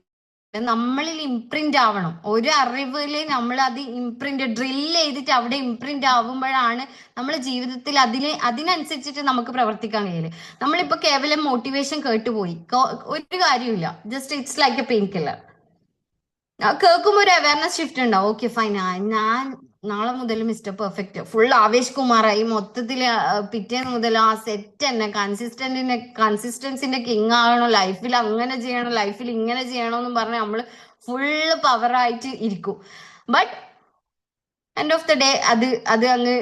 നമ്മളിൽ ഇംപ്രിന്റ് ആവണം. ഒരു അറിവില് നമ്മൾ അത് ഇംപ്രിന്റ് ഡ്രിൽ ചെയ്തിട്ട് അവിടെ ഇംപ്രിന്റ് ആവുമ്പോഴാണ് നമ്മൾ ജീവിതത്തിൽ അതിനനുസരിച്ചിട്ട് നമുക്ക് പ്രവർത്തിക്കാൻ കഴിയില്ല. നമ്മളിപ്പോ കേവലം മോട്ടിവേഷൻ കേട്ടുപോയി ഒരു കാര്യമില്ല. Just it's like A pain killer. കേൾക്കുമ്പോ ഒരു അവയർനെസ് ഷിഫ്റ്റ് ഉണ്ടാവും. ഓക്കെ ഫൈൻ, ഞാൻ നാളെ മുതൽ മിസ്റ്റർ പെർഫെക്റ്റ് ഫുൾ ആവേശ് കുമാറായി മൊത്തത്തില് പിറ്റേന്ന് മുതൽ ആ സെറ്റ് തന്നെ കൺസിസ്റ്റൻസിന്റെ കിങ് ആകണം, ലൈഫിൽ അങ്ങനെ ചെയ്യണം, ലൈഫിൽ ഇങ്ങനെ ചെയ്യണം എന്ന് പറഞ്ഞ് നമ്മള് ഫുള്ള് പവറായിട്ട് ഇരിക്കും. But end of the day അത് അങ്ങ്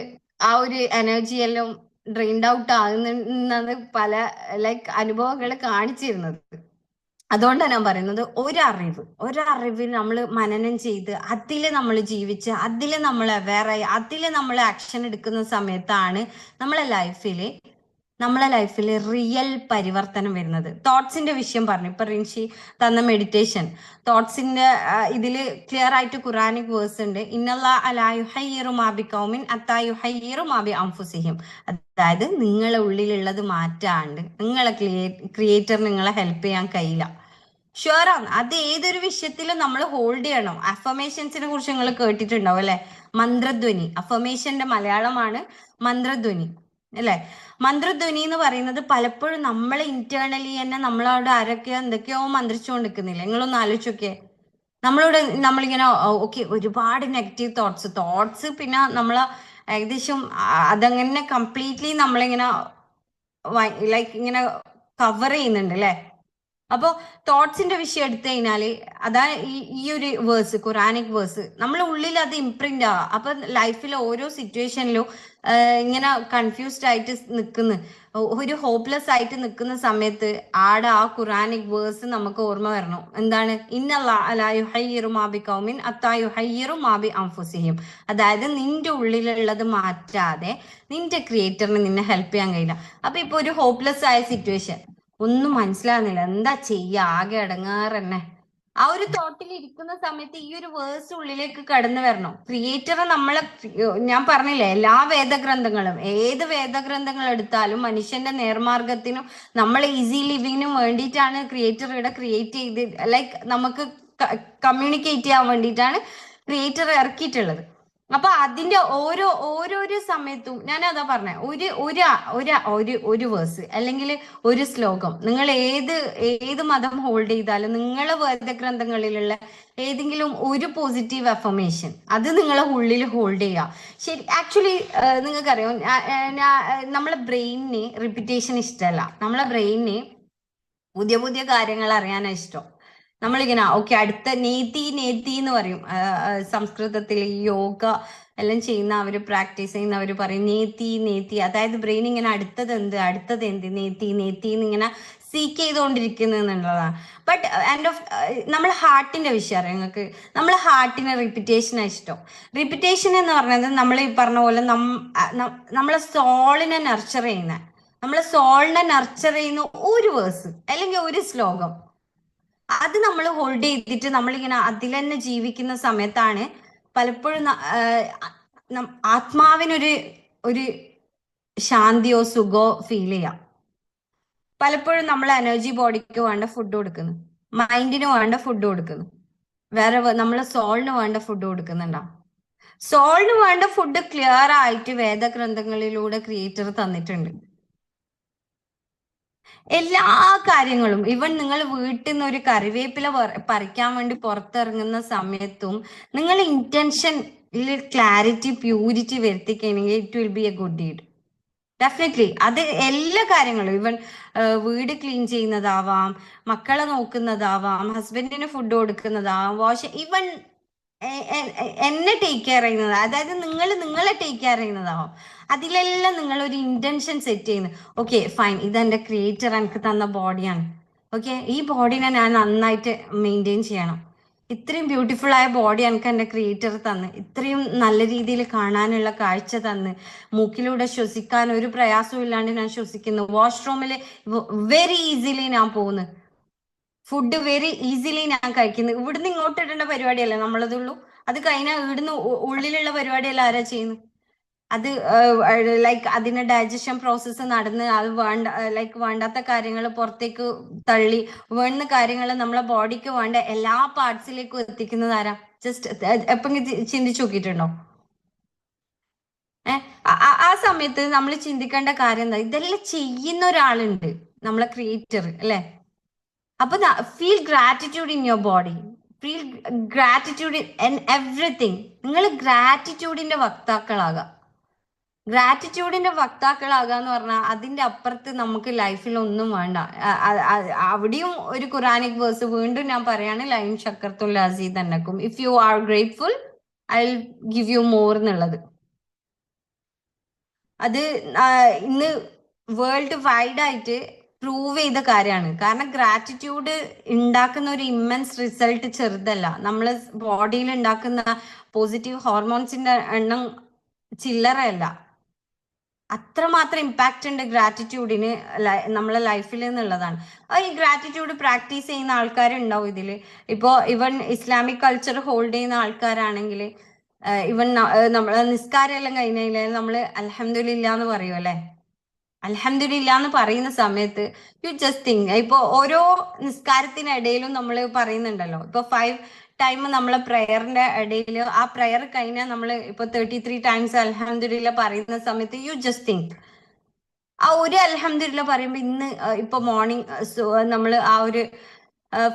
ആ ഒരു എനർജി എല്ലാം ഡ്രെയിൻഡ് ഔട്ട് ആകുന്നത് പല ലൈക്ക് അനുഭവങ്ങൾ കാണിച്ചിരുന്നത്. അതുകൊണ്ടാണ് ഞാൻ പറയുന്നത്, ഒരറിവ് നമ്മൾ മനനം ചെയ്ത് അതിൽ നമ്മൾ ജീവിച്ച് അതിൽ നമ്മൾ അവെയറായി അതിൽ നമ്മൾ ആക്ഷൻ എടുക്കുന്ന സമയത്താണ് നമ്മളെ ലൈഫിൽ റിയൽ പരിവർത്തനം വരുന്നത്. തോട്ട്സിന്റെ വിഷയം പറഞ്ഞു ഇപ്പൊ റിൻഷി തന്ന മെഡിറ്റേഷൻ തോട്ട്സിന്റെ ഇതില് ക്ലിയർ ആയിട്ട് ഖുറാനിക് വേഴ്സ് ഉണ്ട്. ഇന്നല്ലാ അലാ യുഹയ്യിറു മാ ബിഖൗമിൻ ഹത്താ യുഹയ്യിറു മാ ബി അൻഫുസിഹിം. അതായത് നിങ്ങളെ ഉള്ളിലുള്ളത് മാറ്റാണ്ട് നിങ്ങളെ ക്രിയേറ്റർ നിങ്ങളെ ഹെൽപ്പ് ചെയ്യാൻ കഴിയില്ല. ഷുവറാണ്. അത് ഏതൊരു വിഷയത്തിലും നമ്മൾ ഹോൾഡ് ചെയ്യണം. അഫർമേഷൻസിനെ കുറിച്ച് നിങ്ങൾ കേട്ടിട്ടുണ്ടാവും അല്ലെ. മന്ത്രധ്വനി, അഫർമേഷന്റെ മലയാളമാണ് മന്ത്രധ്വനി അല്ലെ. മന്ത്രധ്വനി എന്ന് പറയുന്നത് പലപ്പോഴും നമ്മളെ ഇന്റേണലി തന്നെ നമ്മളോട് ആരൊക്കെയോ എന്തൊക്കെയോ മന്ത്രിച്ചുകൊണ്ടിരിക്കുന്നില്ല. നിങ്ങളൊന്ന് ആലോചിച്ചൊക്കെ നമ്മളിങ്ങനെ ഓക്കെ ഒരുപാട് നെഗറ്റീവ് തോട്ട്സ് പിന്നെ നമ്മള് ഏകദേശം അതങ്ങനെ കംപ്ലീറ്റ്ലി നമ്മളിങ്ങനെ ലൈക്ക് ഇങ്ങനെ കവർ ചെയ്യുന്നുണ്ട് അല്ലെ. അപ്പോ തോട്ട്സിന്റെ വിഷയം എടുത്തു കഴിഞ്ഞാല് അതാ ഈ ഒരു വേഴ്സ് ഖുറാനിക് വേഴ്സ് നമ്മളെ ഉള്ളിൽ അത് ഇംപ്രിന്റ് ആവാം. അപ്പൊ ലൈഫിലെ ഓരോ സിറ്റുവേഷനിലും ഇങ്ങനെ കൺഫ്യൂസ്ഡ് ആയിട്ട് നിൽക്കുന്ന ഒരു ഹോപ്പ്ലെസ് ആയിട്ട് നിൽക്കുന്ന സമയത്ത് ആടെ ആ ഖുറാനിക് വേഴ്സ് നമുക്ക് ഓർമ്മ വരണം. എന്താണ്? അതായത് നിന്റെ ഉള്ളിലുള്ളത് മാറ്റാതെ നിന്റെ ക്രിയേറ്ററിന് നിന്നെ ഹെൽപ്പ് ചെയ്യാൻ കഴിയില്ല. അപ്പൊ ഇപ്പൊ ഒരു ഹോപ്പ്ലെസ് ആയ സിറ്റുവേഷൻ, ഒന്നും മനസ്സിലാകുന്നില്ല, എന്താ ചെയ്യാ, ആകെ അടങ്ങാറ് തന്നെ. ആ ഒരു തോട്ടിൽ ഇരിക്കുന്ന സമയത്ത് ഈ ഒരു വേഴ്സ് ഉള്ളിലേക്ക് കടന്നു വരണം. ക്രിയേറ്റർ നമ്മളെ, ഞാൻ പറഞ്ഞില്ലേ, എല്ലാ വേദഗ്രന്ഥങ്ങളും ഏത് വേദഗ്രന്ഥങ്ങൾ എടുത്താലും മനുഷ്യന്റെ നേർമാർഗത്തിനും നമ്മളെ ഈസി ലിവിങ്ങിനും വേണ്ടിയിട്ടാണ് ക്രിയേറ്റർ ഇവിടെ ക്രിയേറ്റ് ചെയ്ത് ലൈക്ക് നമുക്ക് കമ്മ്യൂണിക്കേറ്റ് ചെയ്യാൻ വേണ്ടിയിട്ടാണ് ക്രിയേറ്റർ ഇറക്കിയിട്ടുള്ളത്. അപ്പൊ അതിന്റെ ഓരോരോ സമയത്തും ഞാൻ അതാ പറഞ്ഞ ഒരു വേഴ്സ് അല്ലെങ്കിൽ ഒരു ശ്ലോകം നിങ്ങൾ ഏത് മതം ഹോൾഡ് ചെയ്താലും നിങ്ങളെ വേദഗ്രന്ഥങ്ങളിലുള്ള ഏതെങ്കിലും ഒരു പോസിറ്റീവ് അഫർമേഷൻ അത് നിങ്ങളെ ഉള്ളിൽ ഹോൾഡ് ചെയ്യുക. ശരി, ആക്ച്വലി നിങ്ങൾക്കറിയാം നമ്മളെ ബ്രെയിനിന് റിപ്പീറ്റേഷൻ ഇഷ്ടമല്ല. നമ്മളെ ബ്രെയിനിന് പുതിയ പുതിയ കാര്യങ്ങൾ അറിയാനാണ് ഇഷ്ടം. നമ്മളിങ്ങനെ ഓക്കെ അടുത്ത നേത്തി എന്ന് പറയും സംസ്കൃതത്തിൽ. യോഗ എല്ലാം ചെയ്യുന്ന അവര് പ്രാക്ടീസ് ചെയ്യുന്ന അവര് പറയും നേത്തി. അതായത് ബ്രെയിൻ ഇങ്ങനെ അടുത്തത് എന്ത് നേത്തി എന്നിങ്ങനെ സീക്ക് ചെയ്തുകൊണ്ടിരിക്കുന്നുള്ളതാണ്. ബട്ട് എൻഡ് ഓഫ് നമ്മളെ ഹാർട്ടിന്റെ വിഷയം അറിയാം നിങ്ങൾക്ക്. നമ്മളെ ഹാർട്ടിന് റിപ്പീറ്റേഷനാണ് ഇഷ്ടം. റിപ്പീറ്റേഷൻ എന്ന് പറഞ്ഞത് നമ്മൾ ഈ പറഞ്ഞ പോലെ നമ്മളെ സോളിനെ നർച്ചർ ചെയ്യുന്ന ഒരു വേഴ്സ് അല്ലെങ്കിൽ ഒരു ശ്ലോകം അത് നമ്മൾ ഹോൾഡ് ചെയ്തിട്ട് നമ്മളിങ്ങനെ അതിൽ തന്നെ ജീവിക്കുന്ന സമയത്താണ് പലപ്പോഴും ആത്മാവിനൊരു ശാന്തിയോ സുഖോ ഫീൽ ചെയ്യാം. പലപ്പോഴും നമ്മൾ എനർജി ബോഡിക്ക് വേണ്ട ഫുഡ് കൊടുക്കുന്നു, മൈൻഡിന് വേണ്ട ഫുഡ് കൊടുക്കുന്നു, നമ്മളെ സോളിന് വേണ്ട ഫുഡ് കൊടുക്കുന്നുണ്ടാവും. സോളിന് വേണ്ട ഫുഡ് ക്ലിയർ ആയിട്ട് വേദഗ്രന്ഥങ്ങളിലൂടെ ക്രിയേറ്റർ തന്നിട്ടുണ്ട്. എല്ലാ കാര്യങ്ങളും, ഇവൻ നിങ്ങൾ വീട്ടിൽ നിന്ന് ഒരു കറിവേപ്പില പറിക്കാൻ വേണ്ടി പുറത്തിറങ്ങുന്ന സമയത്തും നിങ്ങൾ ഇന്റൻഷനിൽ ക്ലാരിറ്റി പ്യൂരിറ്റി വരുത്തിക്കണമെങ്കിൽ it will be a good deed. Definitely. അത് എല്ലാ കാര്യങ്ങളും, ഇവൻ വീട് ക്ലീൻ ചെയ്യുന്നതാവാം, മക്കളെ നോക്കുന്നതാവാം, ഹസ്ബൻഡിന് ഫുഡ് കൊടുക്കുന്നതാവാം, ഇവൻ എന്നെ ടേക്ക് കെയർ ചെയ്യുന്നത്, അതായത് നിങ്ങൾ നിങ്ങളെ ടേക്ക് കെയർ ചെയ്യുന്നതാവും. അതിലെല്ലാം നിങ്ങൾ ഒരു ഇന്റൻഷൻ സെറ്റ് ചെയ്യുന്നത്. ഓക്കെ ഫൈൻ, ഇതെന്റെ ക്രിയേറ്റർ എനിക്ക് തന്ന ബോഡിയാണ്. ഓക്കെ, ഈ ബോഡിനെ ഞാൻ നന്നായിട്ട് മെയിൻറ്റെയിൻ ചെയ്യണം. ഇത്രയും ബ്യൂട്ടിഫുൾ ആയ ബോഡി എനിക്ക് എൻ്റെ ക്രിയേറ്റർ തന്ന്, ഇത്രയും നല്ല രീതിയിൽ കാണാനുള്ള കാഴ്ച തന്ന്, മൂക്കിലൂടെ ശ്വസിക്കാൻ ഒരു പ്രയാസവും ഇല്ലാണ്ട് ഞാൻ ശ്വസിക്കുന്നു, വാഷ്റൂമിൽ വെരി ഈസിലി ഞാൻ പോകുന്നു, ഫുഡ് വെരി ഈസിലി ഞാൻ കഴിക്കുന്നു. ഇവിടുന്ന് ഇങ്ങോട്ട് ഇടേണ്ട പരിപാടിയല്ല നമ്മളതുള്ളൂ. അത് കഴിഞ്ഞാൽ ഇവിടുന്ന് ഉള്ളിലുള്ള പരിപാടിയല്ല ആരാ ചെയ്യുന്നു? അത് ലൈക്ക് അതിന്റെ ഡൈജഷൻ പ്രോസസ്സ് നടന്ന് അത് ലൈക്ക് വേണ്ടാത്ത കാര്യങ്ങൾ പുറത്തേക്ക് തള്ളി വേണ്ട കാര്യങ്ങൾ നമ്മളെ ബോഡിക്ക് വേണ്ട എല്ലാ പാർട്സിലേക്കും എത്തിക്കുന്നത് ആരാ? ജസ്റ്റ് എപ്പെങ്കിലും ചിന്തിച്ചു നോക്കിയിട്ടുണ്ടോ? ആ സമയത്ത് നമ്മൾ ചിന്തിക്കേണ്ട കാര്യം എന്താ? ഇതെല്ലാം ചെയ്യുന്ന ഒരാളുണ്ട്, നമ്മളെ ക്രിയേറ്റർ അല്ലെ? അപ്പൊ feel gratitude in your body, feel gratitude in everything. നിങ്ങൾ ഗ്രാറ്റിറ്റ്യൂഡിന്റെ വക്താക്കളാകാം. ഗ്രാറ്റിറ്റ്യൂഡിന്റെ വക്താക്കളാകുക എന്ന് പറഞ്ഞാൽ അതിന്റെ അപ്പുറത്ത് നമുക്ക് ലൈഫിൽ ഒന്നും വേണ്ട. അവിടെയും ഒരു ഖുറാനിക് വേഴ്സ് വീണ്ടും ഞാൻ പറയാണ്, ലൈൻ ഷക്കർത്തുൽ അസീദ് എന്നക്കും, if you are grateful I will give you more എന്നുള്ളത്. അത് ഇന്ന് വേൾഡ് വൈഡ് ആയിട്ട് പ്രൂവ് ചെയ്ത കാര്യമാണ്. കാരണം ഗ്രാറ്റിറ്റ്യൂഡ് ഉണ്ടാക്കുന്ന ഒരു ഇമ്മൻസ് റിസൾട്ട് ചെറുതല്ല. നമ്മൾ ബോഡിയിൽ ഉണ്ടാക്കുന്ന പോസിറ്റീവ് ഹോർമോൺസിന്റെ എണ്ണം ചില്ലറയല്ല. അത്രമാത്രം ഇമ്പാക്റ്റ് ഉണ്ട് ഗ്രാറ്റിറ്റ്യൂഡിന് നമ്മളെ ലൈഫിൽ എന്നുള്ളതാണ്. ഈ ഗ്രാറ്റിറ്റ്യൂഡ് പ്രാക്ടീസ് ചെയ്യുന്ന ആൾക്കാരുണ്ടാവും ഇതില്. ഇപ്പോ ഇവൻ ഇസ്ലാമിക് കൾച്ചർ ഹോൾഡ് ചെയ്യുന്ന ആൾക്കാരാണെങ്കിൽ ഇവൻ നമ്മളെ നിസ്കാരം എല്ലാം കഴിഞ്ഞാൽ നമ്മള് അൽഹംദുലില്ലാ എന്ന് പറയും അല്ലെ? അൽഹംദുലില്ലാ എന്ന് പറയുന്ന സമയത്ത് യു ജസ്റ്റ് തിങ്ക്, ഇപ്പൊ ഓരോ നിസ്കാരത്തിനിടയിലും നമ്മൾ പറയുന്നുണ്ടല്ലോ, ഇപ്പൊ 5 ടൈം നമ്മളെ പ്രയറിന്റെ ഇടയിൽ ആ പ്രയർ കഴിഞ്ഞാൽ നമ്മൾ ഇപ്പൊ 33 ടൈംസ് അൽഹംദുലില്ലാ പറയുന്ന സമയത്ത് യു ജസ്റ്റ് തിങ്ക്, ആ ഒരു അൽഹംദുലില്ലാ പറയുമ്പോ ഇന്ന് ഇപ്പൊ മോർണിംഗ് നമ്മൾ ആ ഒരു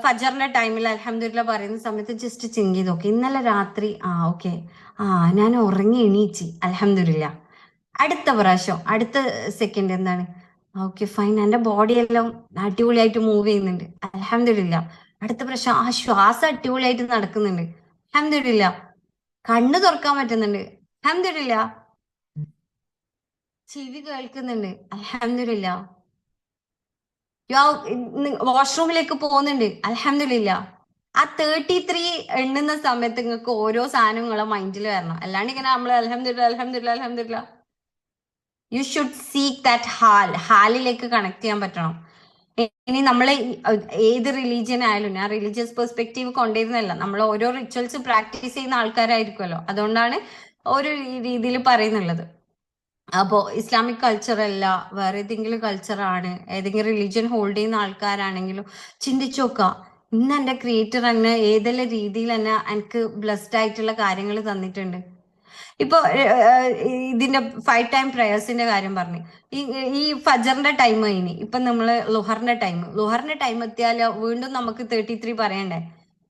ഫജറിന്റെ ടൈമിൽ അൽഹംദുലില്ലാ പറയുന്ന സമയത്ത് ജസ്റ്റ് ചിന്തി നോക്കി, ഇന്നലെ രാത്രി ഓക്കെ ഞാൻ ഉറങ്ങി എണീച്ച് അൽഹംദുലില്ലാ. അടുത്ത പ്രാവശ്യം അടുത്ത സെക്കൻഡ് എന്താണ്? ഓക്കെ ഫൈൻ, എന്റെ ബോഡി എല്ലാം അടിപൊളിയായിട്ട് മൂവ് ചെയ്യുന്നുണ്ട് അൽഹംദുലില്ലാ. അടുത്ത പ്രാവശ്യം ശ്വാസം അടിപൊളിയായിട്ട് നടക്കുന്നുണ്ട് അൽഹംദുലില്ലാ. കണ്ണ് തുറക്കാൻ പറ്റുന്നുണ്ട് അൽഹംദുലില്ലാ. ചെവി കേൾക്കുന്നുണ്ട് അൽഹംദുലില്ലാ. വാഷ്റൂമിലേക്ക് പോകുന്നുണ്ട് അൽഹംദുലില്ലാ. ആ 33 എണ്ണുന്ന സമയത്ത് നിങ്ങൾക്ക് ഓരോ സാധനങ്ങളെ മൈൻഡിൽ വരണം. അല്ലാണ്ട് ഇങ്ങനെ നമ്മൾ അൽഹംദുലില്ലാ അൽഹംദുലില്ലാ അൽഹംദുലില്ലാ. യു ഷുഡ് സീക്ക് ദാറ്റ് ഹാലിലേക്ക് കണക്ട് ചെയ്യാൻ പറ്റണം. ഇനി നമ്മൾ ഏത് റിലീജിയൻ ആയാലും, ഞാൻ റിലീജിയസ് പെർസ്പെക്റ്റീവ് കൊണ്ടുവരുന്നല്ല, നമ്മൾ ഓരോ റിച്വൽസ് പ്രാക്ടീസ് ചെയ്യുന്ന ആൾക്കാരായിരിക്കുമല്ലോ, അതുകൊണ്ടാണ് ഓരോ രീതിയിൽ പറയുന്നുള്ളത്. അപ്പോ ഇസ്ലാമിക് കൾച്ചർ അല്ല, വേറെ ഏതെങ്കിലും കൾച്ചറാണ്, ഏതെങ്കിലും റിലീജിയൻ ഹോൾഡ് ചെയ്യുന്ന ആൾക്കാരാണെങ്കിലും ചിന്തിച്ചു നോക്കുക, ഇന്ന് എന്റെ ക്രിയേറ്റർ എന്നെ ഏതെല്ലാം രീതിയിൽ തന്നെ എനിക്ക് ബ്ലെസ്ഡ് ആയിട്ടുള്ള കാര്യങ്ങൾ തന്നിട്ടുണ്ട്. ഇപ്പൊ ഇതിന്റെ 5 ടൈം പ്രേയേഴ്സിന്റെ കാര്യം പറഞ്ഞു. ഈ ഫജറിന്റെ ടൈം കഴിഞ്ഞ് ഇപ്പൊ നമ്മള് ലുഹറിന്റെ ടൈം എത്തിയാൽ വീണ്ടും നമുക്ക് 33 പറയണ്ടേ?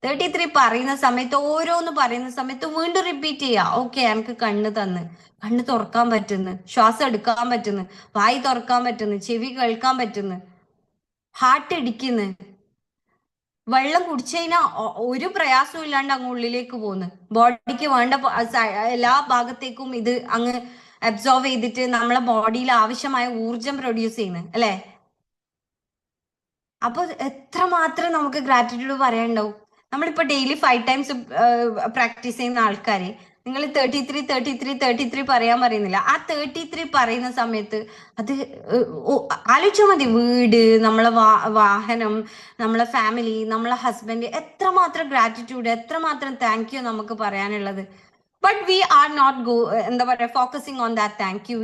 33 പറയുന്ന സമയത്ത് ഓരോന്ന് പറയുന്ന സമയത്ത് വീണ്ടും റിപ്പീറ്റ് ചെയ്യാ. ഓക്കെ, എനിക്ക് കണ്ണ് തുറക്കാൻ പറ്റുന്നു, ശ്വാസം എടുക്കാൻ പറ്റുന്നു, വായി തുറക്കാൻ പറ്റുന്നു, ചെവി കേൾക്കാൻ പറ്റുന്നു, ഹാർട്ട് ഇടിക്കുന്നു, വെള്ളം കുടിച്ചു കഴിഞ്ഞാൽ ഒരു പ്രയാസവും ഇല്ലാണ്ട് അങ്ങ് ഉള്ളിലേക്ക് പോകുന്നു, ബോഡിക്ക് വേണ്ട എല്ലാ ഭാഗത്തേക്കും ഇത് അങ്ങ് അബ്സോർവ് ചെയ്തിട്ട് നമ്മളെ ബോഡിയിൽ ആവശ്യമായ ഊർജം പ്രൊഡ്യൂസ് ചെയ്യുന്നു അല്ലെ? അപ്പൊ എത്രമാത്രം നമുക്ക് ഗ്രാറ്റിറ്റ്യൂഡ് പറയാനുണ്ടാവും. നമ്മളിപ്പോ ഡെയിലി 5 ടൈംസ് പ്രാക്ടീസ് ചെയ്യുന്ന ആൾക്കാരെ നിങ്ങൾ 33 പറയാൻ പറയുന്നില്ല. ആ 33 പറയുന്ന സമയത്ത് അത് ആലോചിച്ചാൽ മതി. വീട്, നമ്മളെ വാഹനം, നമ്മളെ ഫാമിലി, നമ്മളെ ഹസ്ബൻഡ്, എത്രമാത്രം ഗ്രാറ്റിറ്റ്യൂഡ്, എത്രമാത്രം താങ്ക് യു നമുക്ക് പറയാനുള്ളത്. ബട്ട് വി ആർ നോട്ട് എന്താ പറയാ focusing on that thank you.